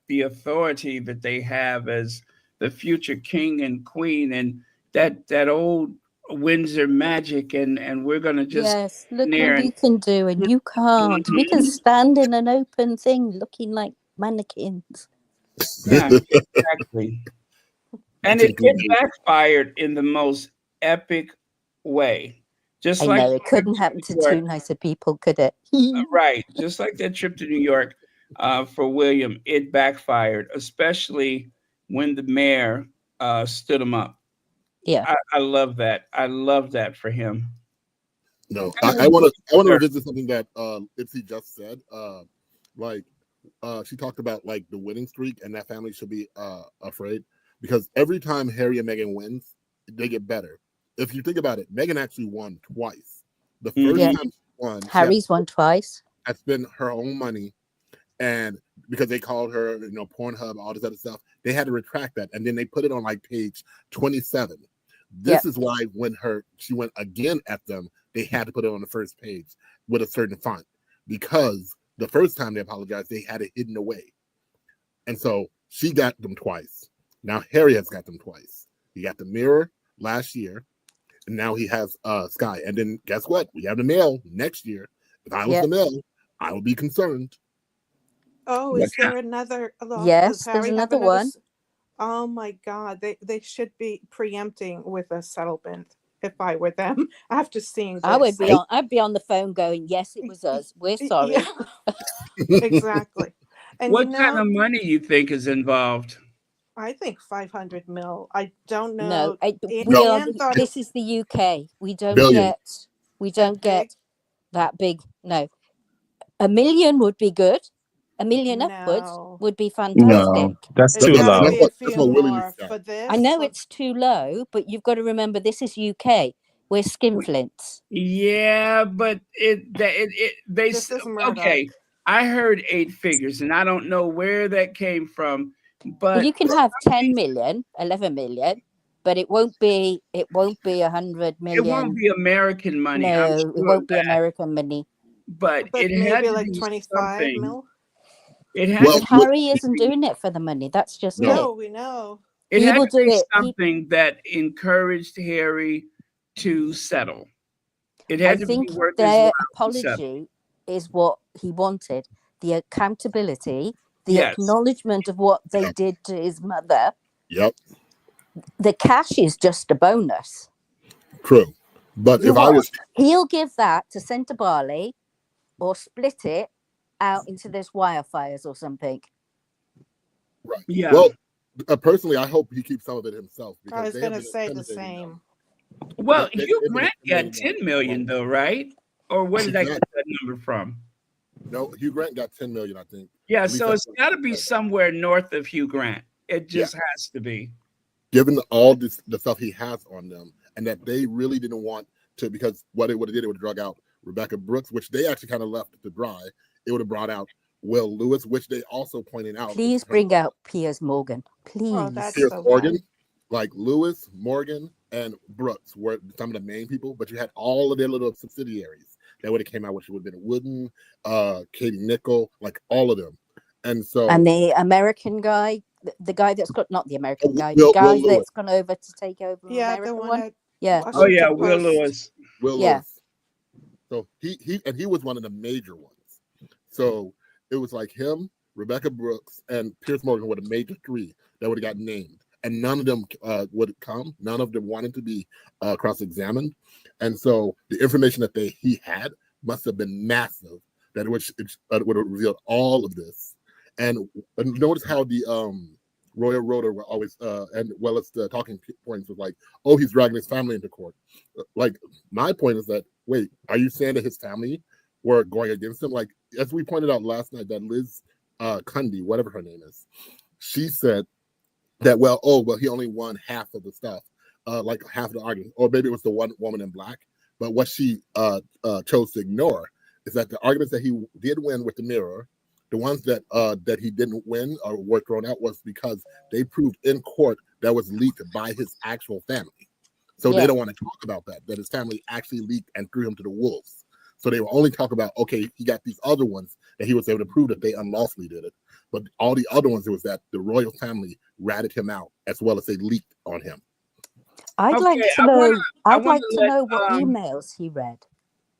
the authority that they have as the future king and queen, and that old Windsor magic, and we're gonna just look what we can do, and you can't. We can stand in an open thing, looking like mannequins. Yeah, exactly. And it backfired in the most epic way. Just I like know it couldn't happen to two nicer people, could it? Right. Just like that trip to New York for William, it backfired, especially when the mayor stood him up. Yeah. I love that. I love that for him. No, I want to revisit something that Ipsy just said. She talked about like the winning streak, and that family should be afraid, because every time Harry and Meghan wins, they get better. If you think about it, Meghan actually won twice. The first time she won, Harry's won twice. Had spent her own money, and because they called her, Pornhub, all this other stuff, they had to retract that, and then they put it on like page 27. This is why when she went again at them, they had to put it on the first page with a certain font, because the first time they apologized, they had it hidden away. And so she got them twice. Now Harry has got them twice. He got the Mirror last year, and now he has Sky. And then guess what? We have the Mail next year. If I was the Mail, I would be concerned. Oh, is there another? Yes, there's another one. Oh my God, they should be preempting with a settlement. If I were them, after seeing this, I'd be on the phone going, "Yes, it was us. We're sorry." Yeah. Exactly. And what kind of money you think is involved? I think 500 mil. I don't know. No, this is the UK. We don't get that big. No, $1 million would be good. $1 million upwards No, would be fantastic. No, that's it's too got to low. be a That's few what Willie Lee more got. for this. I know for- it's too low, but you've got to remember this is UK. We're skinflints. Yeah, but they This is Murdoch. okay. I heard 8 figures, and I don't know where that came from. Well, But you can have 10 million, 11 million, but it won't be 100 million. it won't be American money. I'm No, sure it won't of be that. American money. But But it had maybe to like be 25 something. mil. It had Well, to But Harry isn't doing it for the money. That's just No. No, we know. It He had will to be do it. something that encouraged Harry to settle. It I had to be think worth his their while to settle. apology is what he wanted. The accountability, the Yes. acknowledgement of what they Yep. did to his mother. Yep, The cash is just a bonus. true. But You if I what? was, He'll give that to Centre Barley or split it out into those wildfires or something. right. Yeah. Well, personally, I hope he keeps some of it himself I because was they have going to been say the intimidating same. him. Well, They- Hugh they've been Grant got intimidating 10 him. million though, right? Or where did I get Exactly. that number from? No, Hugh Grant got 10 million, I think. Yeah, At least so that's it's what got to he be said. somewhere north of Hugh Grant. It just has to be. Given all this, the stuff he has on them, and that they really didn't want to, because what it would have did, it would have drug out Rebecca Brooks, which they actually kind of left to dry. It would have brought out Will Lewis, which they also pointed out. Please bring out Piers Morgan. Please. Oh, that's Piers so Morgan, bad. like Lewis, Morgan, and Brooks were some of the main people, but you had all of their little subsidiaries that would have came out, which would have been Wooden, Katie Nichol, like all of them. And so And the American guy, the guy that's got, not the American guy, Will the guy Lewis. that's gone over to take over Yeah, American the one one. at Yeah. Oh yeah, Washington Will Post. Lewis. Will Yeah. Lewis. So he was one of the major ones. So it was like him, Rebecca Brooks, and Piers Morgan were the major 3 that would have got named. And none of them would come. None of them wanted to be cross-examined. And so the information that he had must have been massive, that would have revealed all of this. And notice how the Royal Rotor were always, and well, it's the talking points was like, oh, he's dragging his family into court. Like, my point is that, wait, are you saying that his family were going against him? Like, as we pointed out last night, that Liz Cundy, whatever her name is, she said that, he only won half of the stuff, like half of the argument, or maybe it was the one woman in black. But what she chose to ignore is that the arguments that he did win with the mirror, the ones that he didn't win or were thrown out, was because they proved in court that was leaked by his actual family. So they don't want to talk about that his family actually leaked and threw him to the wolves. So they will only talk about, okay, he got these other ones that he was able to prove that they unlawfully did it. But all the other ones, it was that the royal family ratted him out, as well as they leaked on him. I'd like Okay, to I know. wanna- I I'd like wanna to let, know what emails he read,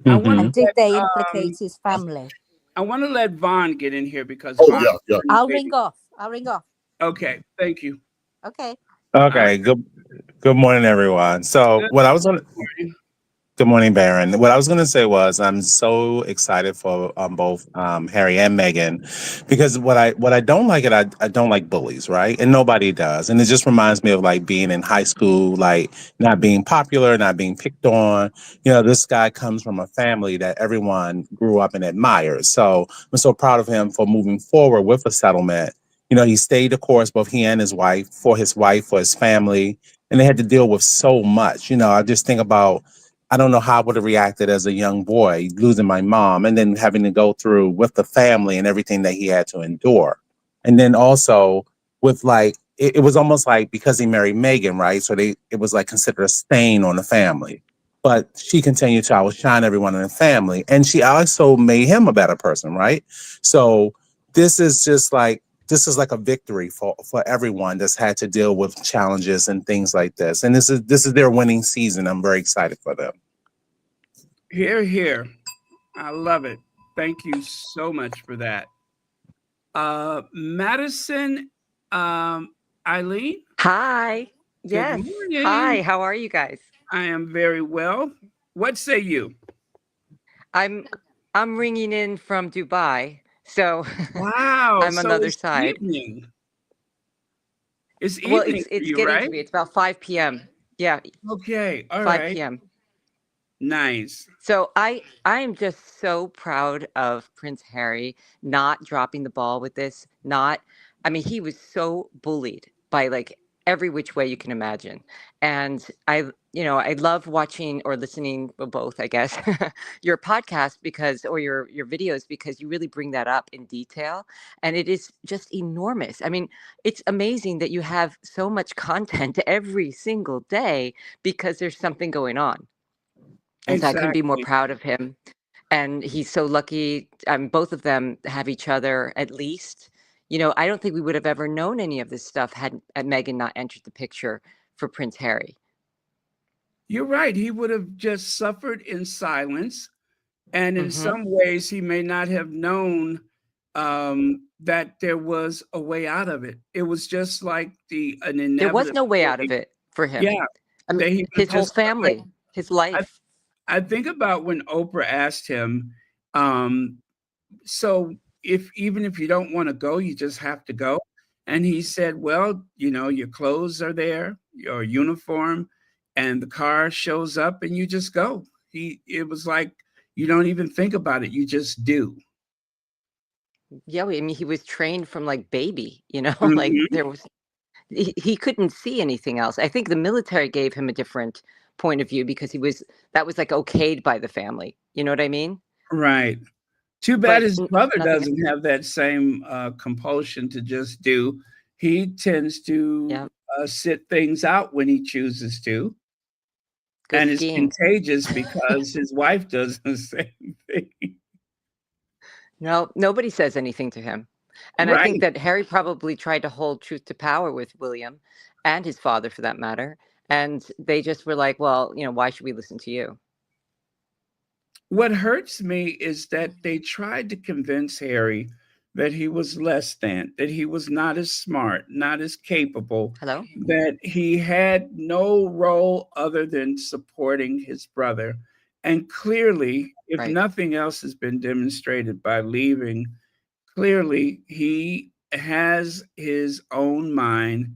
I want and to did they let, implicate his family? I want to let Vaughn get in here because Oh, Vaughn, yeah. I'll ring off. Okay, thank you. Okay. Okay. Good morning, everyone. So Good what I was going to morning. Good morning, Baron. What I was going to say was I'm so excited for both Harry and Meghan, because what I don't like I don't like bullies, right? And nobody does. And it just reminds me of like being in high school, like not being popular, not being picked on. You know, this guy comes from a family that everyone grew up and admires. So I'm so proud of him for moving forward with a settlement. You know, he stayed the course, both he and his wife, for his family, and they had to deal with so much. You know, I just think about, I don't know how I would have reacted as a young boy, losing my mom and then having to go through with the family and everything that he had to endure. And then also with like, it was almost like because he married Meghan, right? So it was like considered a stain on the family. But she continued to outshine everyone in the family. And she also made him a better person, right? So this is like a victory for everyone that's had to deal with challenges and things like this. And this is their winning season. I'm very excited for them. Here, here. I love it. Thank you so much for that. Madison, Eileen. Hi. Yes. morning. Hi. How are you guys? I am very well. What say you? I'm ringing in from Dubai, so Wow. I'm on the other it's side. evening. It's Well, evening for it's you, getting right? to be. It's about 5 p.m. Yeah, Okay. All 5 right. p.m. Nice. So I am just so proud of Prince Harry not dropping the ball with this. Not, I mean, he was so bullied by like every which way you can imagine. And I love watching or listening, well, both, I guess, your podcast because or your videos because you really bring that up in detail, and it is just enormous. I mean, it's amazing that you have so much content every single day because there's something going on. And so I couldn't be more Exactly. proud of him. And he's so lucky. Both of them have each other at least. I don't think we would have ever known any of this stuff had Meghan not entered the picture for Prince Harry. You're right. He would have just suffered in silence. And in Hmm. some ways, he may not have known that there was a way out of it. It was just like an There was no way out of inevitability. it for him. Yeah, I mean, that he was his whole just like, family, his I, life. I think about when Oprah asked him, um, so if even if you don't want to go, you just have to go. And he said, well, your clothes are there, your uniform, and the car shows up and you just go. It was like you don't even think about it, you just do. Yeah, I mean, he was trained from like baby, like Mhm. he couldn't see anything else. I think the military gave him a different point of view because that was like okayed by the family. You know what I mean? Right. Too bad But his brother nothing. doesn't have that same compulsion to just do. He tends to Yeah, sit things out when he chooses to. go And it's skiing. contagious because his wife does the same thing. No, nobody says anything to him. And I think Right. that Harry probably tried to hold truth to power with William and his father for that matter. And they just were like, well, why should we listen to you? What hurts me is that they tried to convince Harry that he was less than, that he was not as smart, not as capable, Hello? that he had no role other than supporting his brother. And clearly, if Right. nothing else has been demonstrated by leaving, clearly he has his own mind.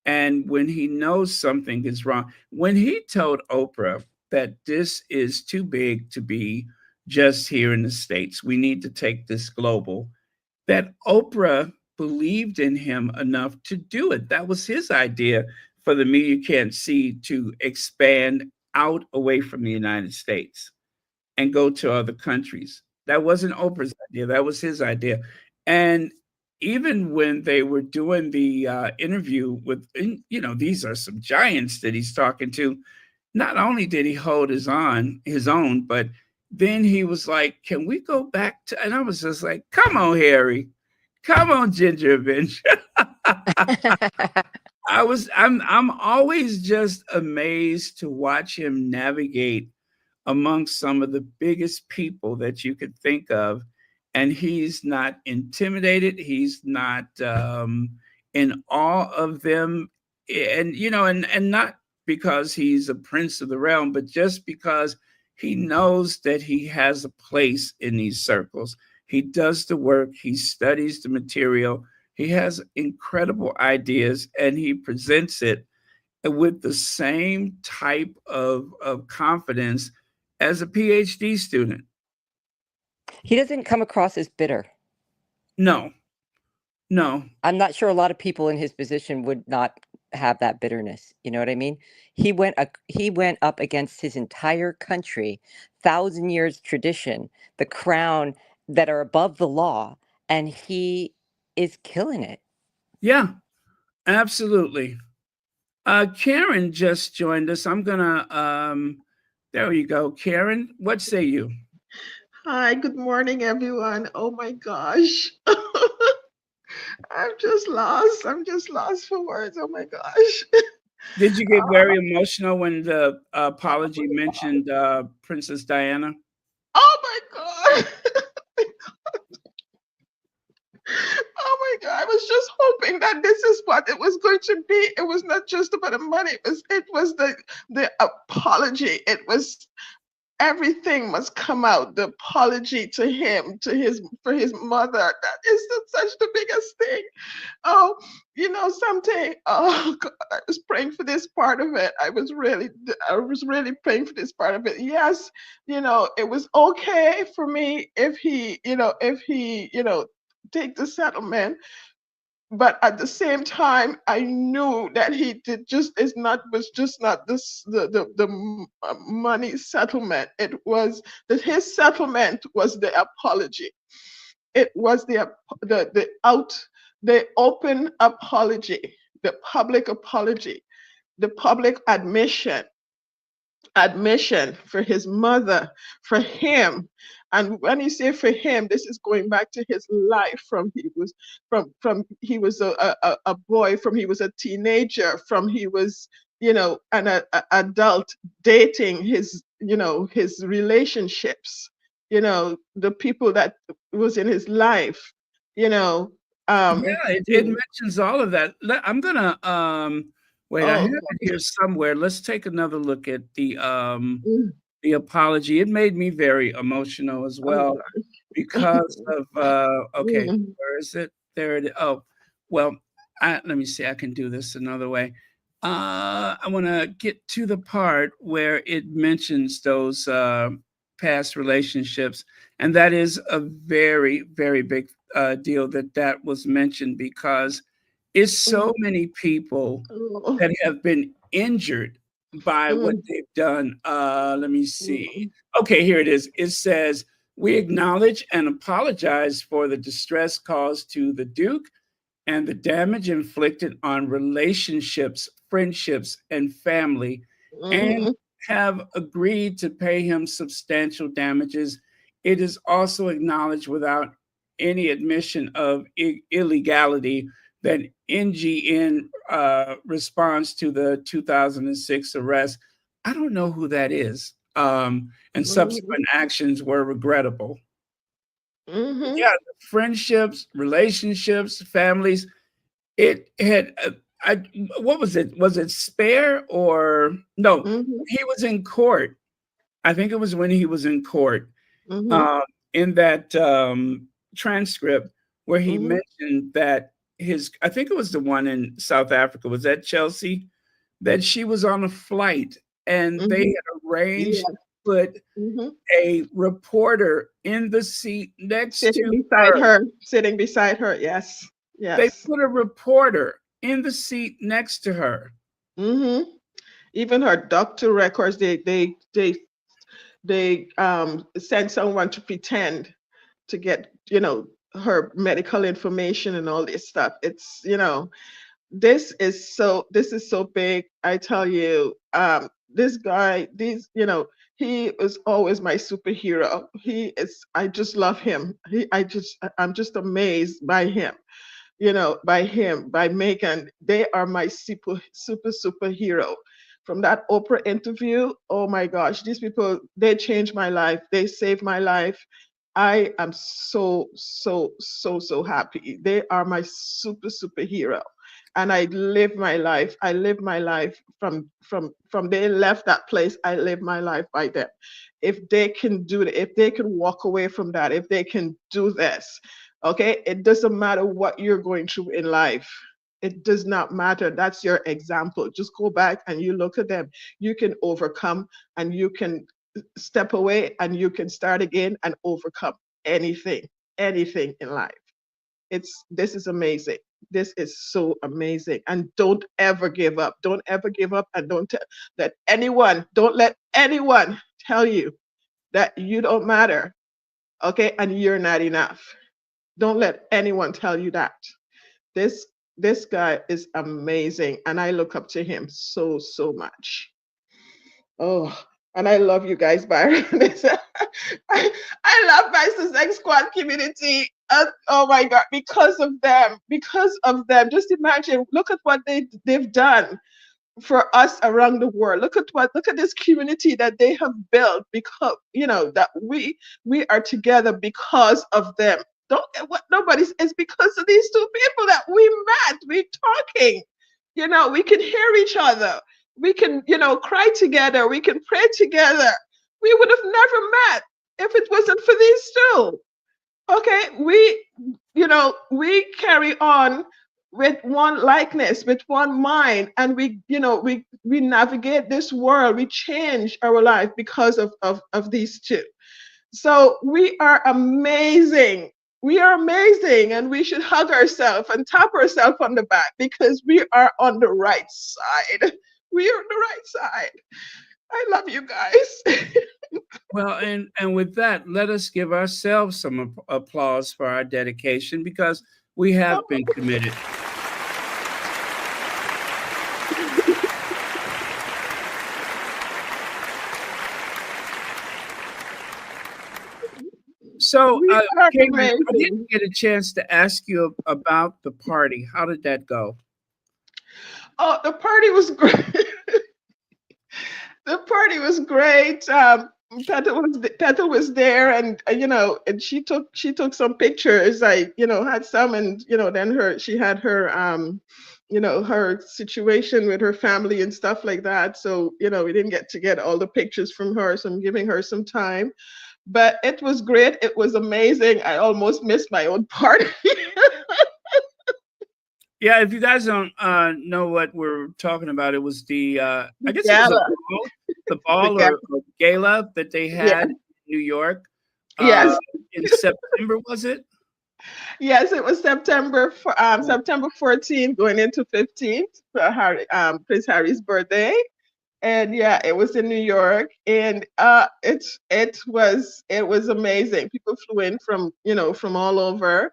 And when he knows something is wrong, when he told Oprah that this is too big to be just here in the States, we need to take this global, that Oprah believed in him enough to do it. That was his idea for the media can't see to expand out away from the United States and go to other countries. That wasn't Oprah's idea. That was his idea. And even when they were doing the interview with, these are some giants that he's talking to. Not only did he hold his own, but then he was like, "Can we go back to?" And I was just like, "Come on, Harry, come on, Ginger Adventure." I'm always just amazed to watch him navigate amongst some of the biggest people that you could think of. And he's not intimidated. He's not in awe of them. And not because he's a prince of the realm, but just because he knows that he has a place in these circles. He does the work, he studies the material, he has incredible ideas, and he presents it with the same type of confidence as a PhD student. He doesn't come across as bitter. No, no. I'm not sure a lot of people in his position would not have that bitterness. You know what I mean? He went up against his entire country, thousand years tradition, the crown that are above the law, and he is killing it. Yeah, absolutely. Karen just joined us. I'm gonna there you go. Karen, what say you? Hi, good morning, everyone. Oh my gosh. I'm just lost. I'm just lost for words. Oh my gosh. Did you get Oh, very emotional when the apology mentioned Princess Diana? oh my God. Oh my God. I was just hoping that this is what it was going to be. It was not just about the money. It was the apology. It was everything must come out. The apology to him, for his mother. That is such the biggest thing. Oh, something. Oh God, I was praying for this part of it. I was really praying for this part of it. Yes, it was okay for me if he take the settlement, but at the same time, I knew that he did just is not was just not this the money settlement. It was that his settlement was the apology. It was the open apology, the public apology, the public admission for his mother, for him. And when you say for him, this is going back to his life from he was a boy, from he was a teenager, from he was an adult, dating his relationships, the people that was in his life, you know um Yeah, it mentions all of that. I'm gonna wait, I have oh, it here somewhere. Let's take another look at mm, the apology. It made me very emotional as oh well because of okay, mm, where is it? There it is. Oh, well, let me see. I can do this another way. I want to get to the part where it mentions those past relationships, and that is a very, very big deal that was mentioned because it's so mm, many people oh, that have been injured by what mm, they've done. Let me see. mm, Okay, here it is. It says, "We acknowledge and apologize for the distress caused to the Duke and the damage inflicted on relationships, friendships, and family, and mhm, have agreed to pay him substantial damages. It is also acknowledged without any admission of illegality that NGN responds to the 2006 arrest." I don't know who that is. And mhm, subsequent actions were regrettable. mhm, Yeah, friendships, relationships, families. It had I what was it? Was it Spare or no? mhm, He was in court. I think it was when he was in court. mhm, Um, in that transcript where he mhm, mentioned that I think it was the one in South Africa. Was that Chelsea? That she was on a flight and they mhm. had arranged Yeah. to put Mhm. a reporter in the seat next Sitting to beside her. her, sitting beside her. Yes, They yes. put a reporter in the seat next to her. Hmm. Even her doctor records, they send someone to pretend to get her medical information and all this stuff. It's this is so big. I tell you, this guy, he is always my superhero. I just love him. I'm just amazed by him, by Megan. They are my superhero. From that Oprah interview, oh my gosh, these people, they changed my life. They saved my life. I am so, so, so, so happy. They are my superhero. And I live my life. I live my life from they left that place. I live my life by them. If they can do it, if they can walk away from that, if they can do this, okay, it doesn't matter what you're going through in life. It does not matter. That's your example. Just go back and you look at them. You can overcome, and you can step away, and you can start again and overcome anything in life. This is amazing. This is so amazing. And don't ever give up. Don't ever give up, and don't let anyone tell you that you don't matter, okay, and you're not enough. Don't let anyone tell you that. This this guy is amazing, and I look up to him so, so much. Oh, and I love you guys, Byron. I love my Sussex Squad community. Oh my God, because of them. Just imagine, look at what they've done for us around the world. Look at this community that they have built, because that we are together because of them. Don't what nobody's It's because of these two people that we met. We're talking. We can hear each other. We can cry together. We can pray together. We would have never met if it wasn't for these two. Okay, we carry on with one likeness, with one mind, and we navigate this world. We change our life because of these two. So we are amazing. We are amazing, and we should hug ourselves and tap ourselves on the back because we are on the right side. We are on the right side. I love you guys. Well, and with that, let us give ourselves some applause for our dedication because we have been committed. So, We are Caitlin, I amazing. didn't get a chance to ask you about the party. How did that go? Oh, the party was great. The party was great. Petal was there, and and she took some pictures. I had some, and then she had her her situation with her family and stuff like that. So we didn't get to get all the pictures from her, so I'm giving her some time. But it was great. It was amazing. I almost missed my own party. Yeah, if you guys don't know what we're talking about, it was the I guess it was Gala. the The ball gala. or gala that they Yeah. had in New York Yes. in September, was it? Yes, it was September 14th going into 15th for Prince Harry's birthday. And yeah, it was in New York, and it was amazing. People flew in from all over.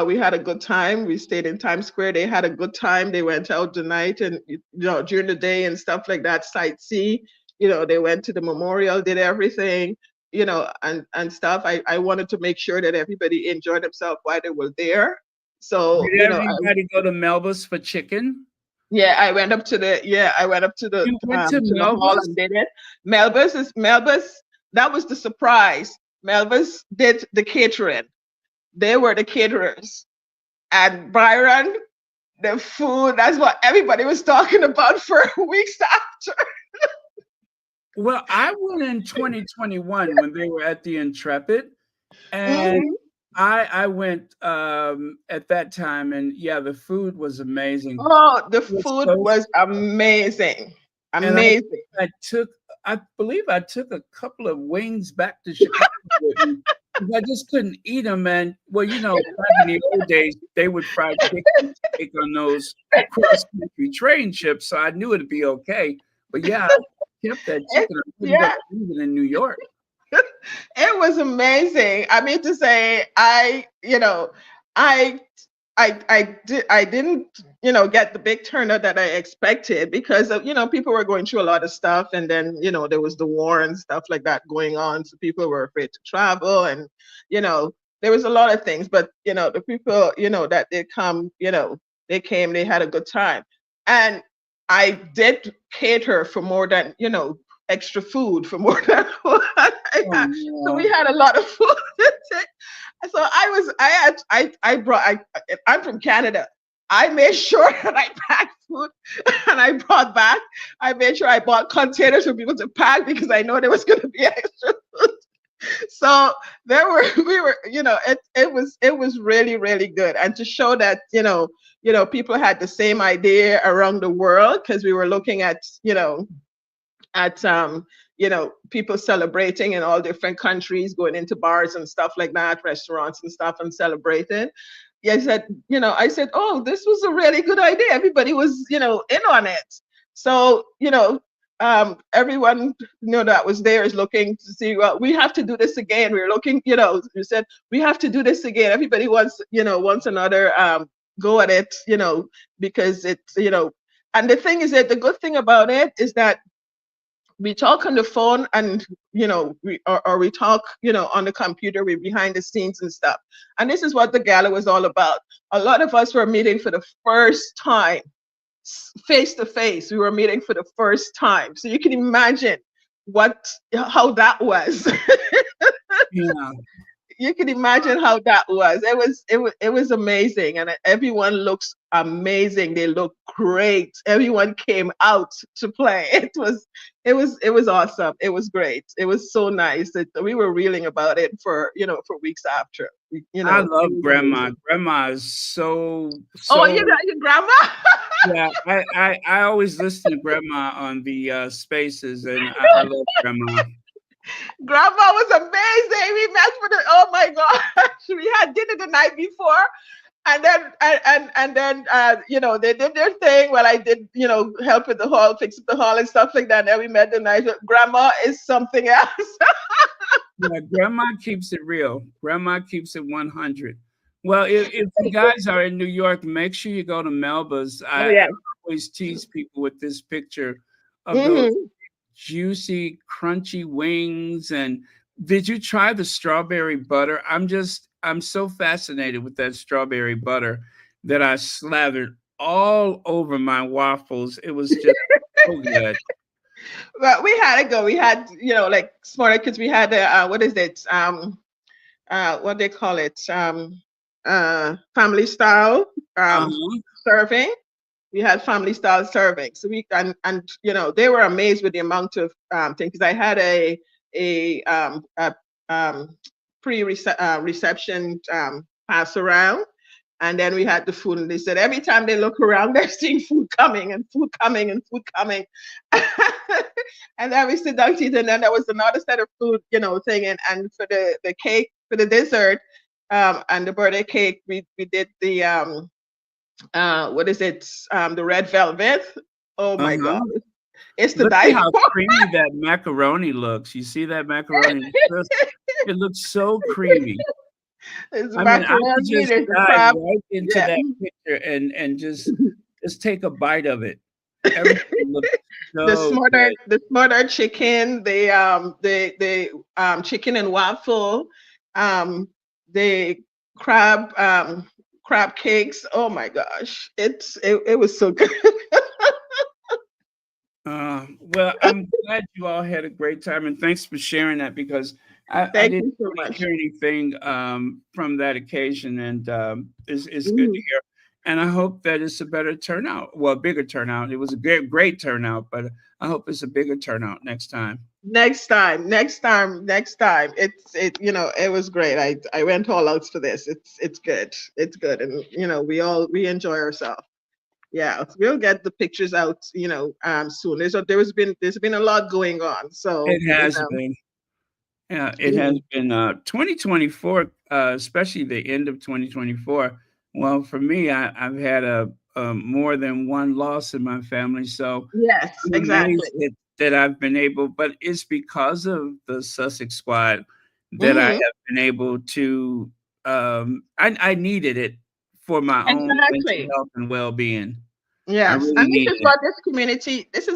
We had a good time. We stayed in Times Square. They had a good time. They went out the night and during the day and stuff like that, sightsee. They went to the memorial, did everything, and stuff. I wanted to make sure that everybody enjoyed themselves while they were there. So, Did everybody go to Melba's for chicken? yeah, I went up to the You went to to the hall Melba's? and did it. Melba's. That was the surprise. Melba's did the catering. They were the caterers. And Byron, the food, that's what everybody was talking about for weeks after. Well, I went in 2021 when they were at the Intrepid, and Mhm. I went at that time, and yeah, the food was amazing. Oh, the It was food so was amazing. And Amazing. I believe I took a couple of wings back to Chicago with me 'cause I just couldn't eat them. And well, back in the old days, they would fry chicken and steak on those cross-country train trips, so I knew it'd be okay. But yeah, I kept that It, chicken. I couldn't go yeah, eat it in New York. it was amazing. I mean to say, I I didn't get the big turnout that I expected because of people were going through a lot of stuff, and then there was the war and stuff like that going on, so people were afraid to travel, and there was a lot of things. But the people that did come, they came, they had a good time, and I did cater for more than extra food for more than what I Oh, had. So we no. had a lot of food. So I'm from Canada. I made sure that I packed food and I brought back. I made sure I bought containers for people to pack because I know there was going to be extra food. So it was really, really good. And to show that, people had the same idea around the world because we were looking at people celebrating in all different countries, going into bars and stuff like that, restaurants and stuff, and celebrating. Yeah, I said, oh, this was a really good idea. Everybody was in on it. So everyone that was there is looking to see, well, we have to do this again. We're looking, we said we have to do this again. Everybody wants another go at it, because it's and the thing is that the good thing about it is that we talk on the phone, and or we talk on the computer, we're behind the scenes and stuff, and this is what the gala was all about. A lot of us were meeting for the first time, face to face. We were meeting for the first time, so you can imagine how that was. Yeah. you can imagine how that was. It was amazing, and everyone looks amazing. They look great. Everyone came out to play. It was awesome. It was great. It was so nice. We were reeling about it for weeks after. I It love was grandma. amazing. Grandma is so Oh, you so got your grandma. yeah. I always listen to grandma on the spaces, and I love grandma. Grandma was amazing. We met for oh my gosh. We had dinner the night before, and then they did their thing while I did help with the hall, fix up the hall and stuff like that. And then we met the night. Grandma is something else. Yeah, grandma keeps it real. Grandma keeps it 100. Well, if you guys are in New York, make sure you go to Melba's. Oh I yeah. always tease people with this picture of those Hmm. juicy, crunchy wings. And did you try the strawberry butter? I'm so fascinated with that strawberry butter that I slathered all over my waffles. It was just so good. Well, we had to go. We had like smaller kids. We had what is it? What they call it? Family style Uh-huh. serving. We had family style serving. So and they were amazed with the amount of things. 'Cause I had a reception pass around, and then we had the food, and they said every time they look around, they're seeing food coming and food coming and food coming. And then we sit down to eat, and then there was another set of food, thing, and for the cake, for the dessert, and the birthday cake, we did the what is it? The red velvet. Oh my God, Uh-huh. it's to Look at die how for. creamy that macaroni looks. You see that macaroni? It looks so creamy. It's I mean, I could macaroni, just there's the dive crab. right into Yeah. that picture and just take a bite of it. Everything looks The so smarter, good. the smarter chicken, the chicken and waffle, um, the crab cakes. Oh my gosh, it was so good. Well, I'm glad you all had a great time, and thanks for sharing that because I Thank didn't you so really much. hear anything from that occasion, and it's good to Mhm. hear. And I hope that it's a better turnout. Well, a bigger turnout. It was a great turnout, but I hope it's a bigger turnout next time. Next time. It was great. I went all out for this. It's good. It's good, and we enjoy ourselves. Yeah, we'll get the pictures out, soon. There's been a lot going on, so It has been. Yeah, it has mhm. been 2024, especially the end of 2024. Well, for me, I've had a more than one loss in my family, so Yes, I'm exactly. amazed that I've been able, but it's because of the Sussex squad that I Hmm. have been able to. I needed it for my own mental Exactly. health and well being. I Yes, really and this needed is it.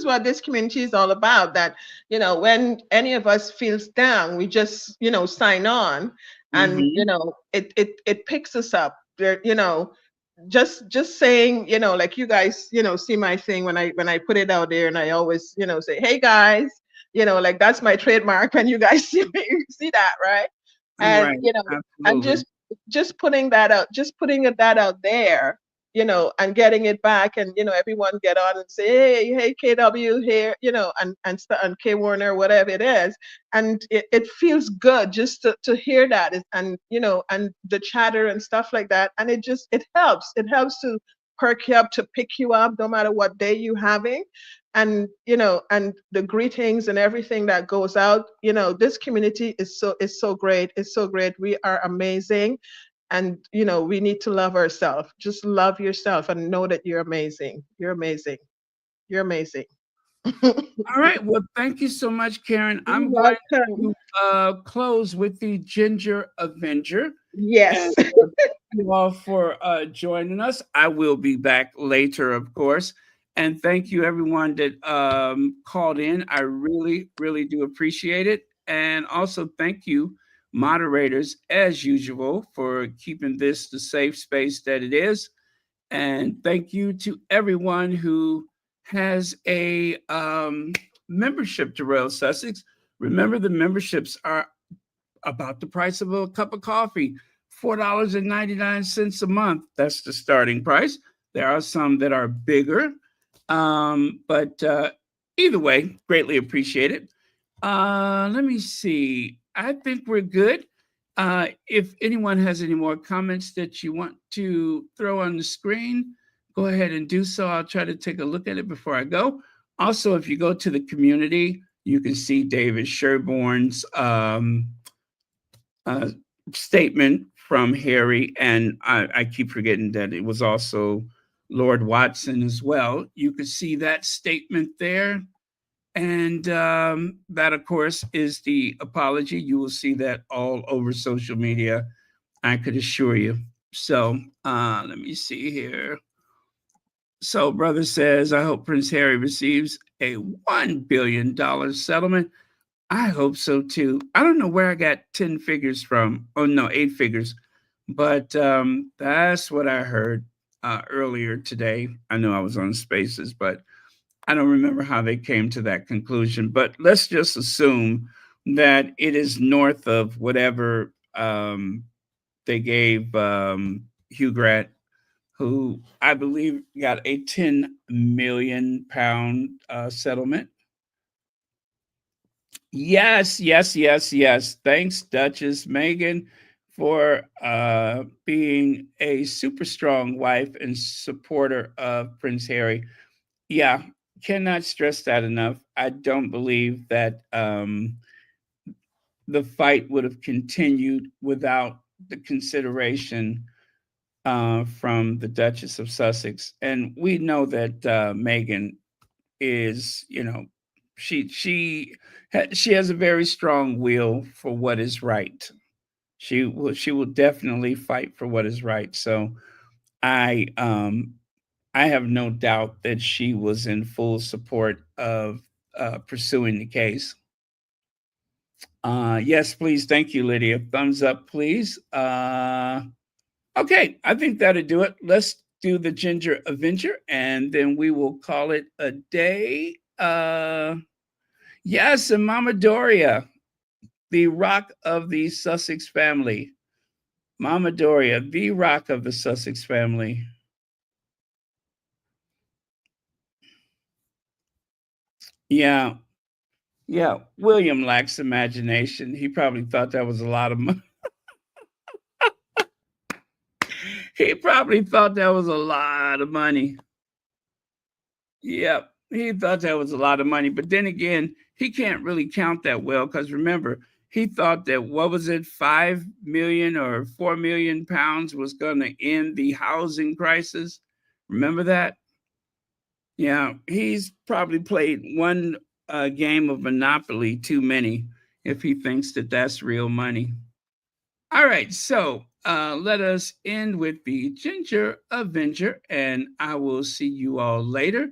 what this community is all about. That when any of us feels down, we just sign on, and Hmm. it picks us up. There, just saying, like you guys, see my thing when I put it out there, and I always, say, hey guys, like that's my trademark, and you guys see that, right? And Right, and absolutely. just putting that out there, and getting it back, and everyone get on and say, hey KW here, and K Warner, whatever it is, and it feels good just to hear that, and the chatter and stuff like that, and it helps to perk you up, to pick you up, no matter what day you're having, and the greetings and everything that goes out. This community is so great. It's so great. We are amazing, and we need to love ourselves. Just love yourself and know that you're amazing. You're amazing. You're amazing. All right. Well, thank you so much, Karen. You're I'm going welcome. to close with the Ginger Avenger. And Yes. thank you all for joining us. I will be back later, of course. And thank you, everyone that called in. I really, really do appreciate it. And also, thank you, moderators, as usual, for keeping this the safe space that it is. And thank you to everyone who has a membership to Royal Sussex. Remember, the memberships are about the price of a cup of coffee, $4.99 a month. That's the starting price. There are some that are bigger, but either way, greatly appreciate it. Let me see. I think we're good. If anyone has any more comments that you want to throw on the screen, go ahead and do so. I'll try to take a look at it before I go. Also, if you go to the community, you can see David Sherborne's statement from Harry, and I keep forgetting that it was also Lord Watson as well. You can see that statement there. And that, of course, is the apology. You will see that all over social media, I could assure you. So let me see here. So, brother says, I hope Prince Harry receives a $1 billion settlement. I hope so too. I don't know where I got 10 figures from. Oh, no, 8 figures. But that's what I heard earlier today. I know I was on Spaces, but I don't remember how they came to that conclusion. But let's just assume that it is north of whatever they gave Hugh Grant, who I believe got a £10 million settlement. Yes, yes, yes, yes. Thanks, Duchess Meghan, for being a super strong wife and supporter of Prince Harry. Yeah, cannot stress that enough. I don't believe that the fight would have continued without the consideration from the Duchess of Sussex. And we know that Meghan is, she has a very strong will for what is right. She will definitely fight for what is right. So I have no doubt that she was in full support of pursuing the case. Yes, please. Thank you, Lydia. Thumbs up, please. Okay, I think that'll do it. Let's do the Ginger Avenger, and then we will call it a day. Yes, and Mama Doria, the rock of the Sussex family. Mama Doria, the rock of the Sussex family. Yeah, yeah. William lacks imagination. He probably thought that was a lot of money. He probably thought that was a lot of money. Yep, he thought that was a lot of money. But then again, he can't really count that well because remember, he thought that what was it, 5 million or 4 million pounds was going to end the housing crisis. Remember that? Yeah, he's probably played one game of Monopoly too many if he thinks that that's real money. All right, so let us end with the Ginger Avenger, and I will see you all later.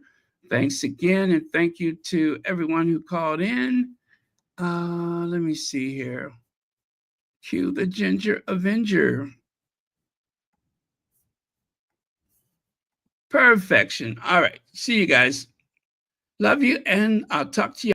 Thanks again, and thank you to everyone who called in. Let me see here. Cue the Ginger Avenger. Perfection. All right, see you guys. Love you, and I'll talk to you.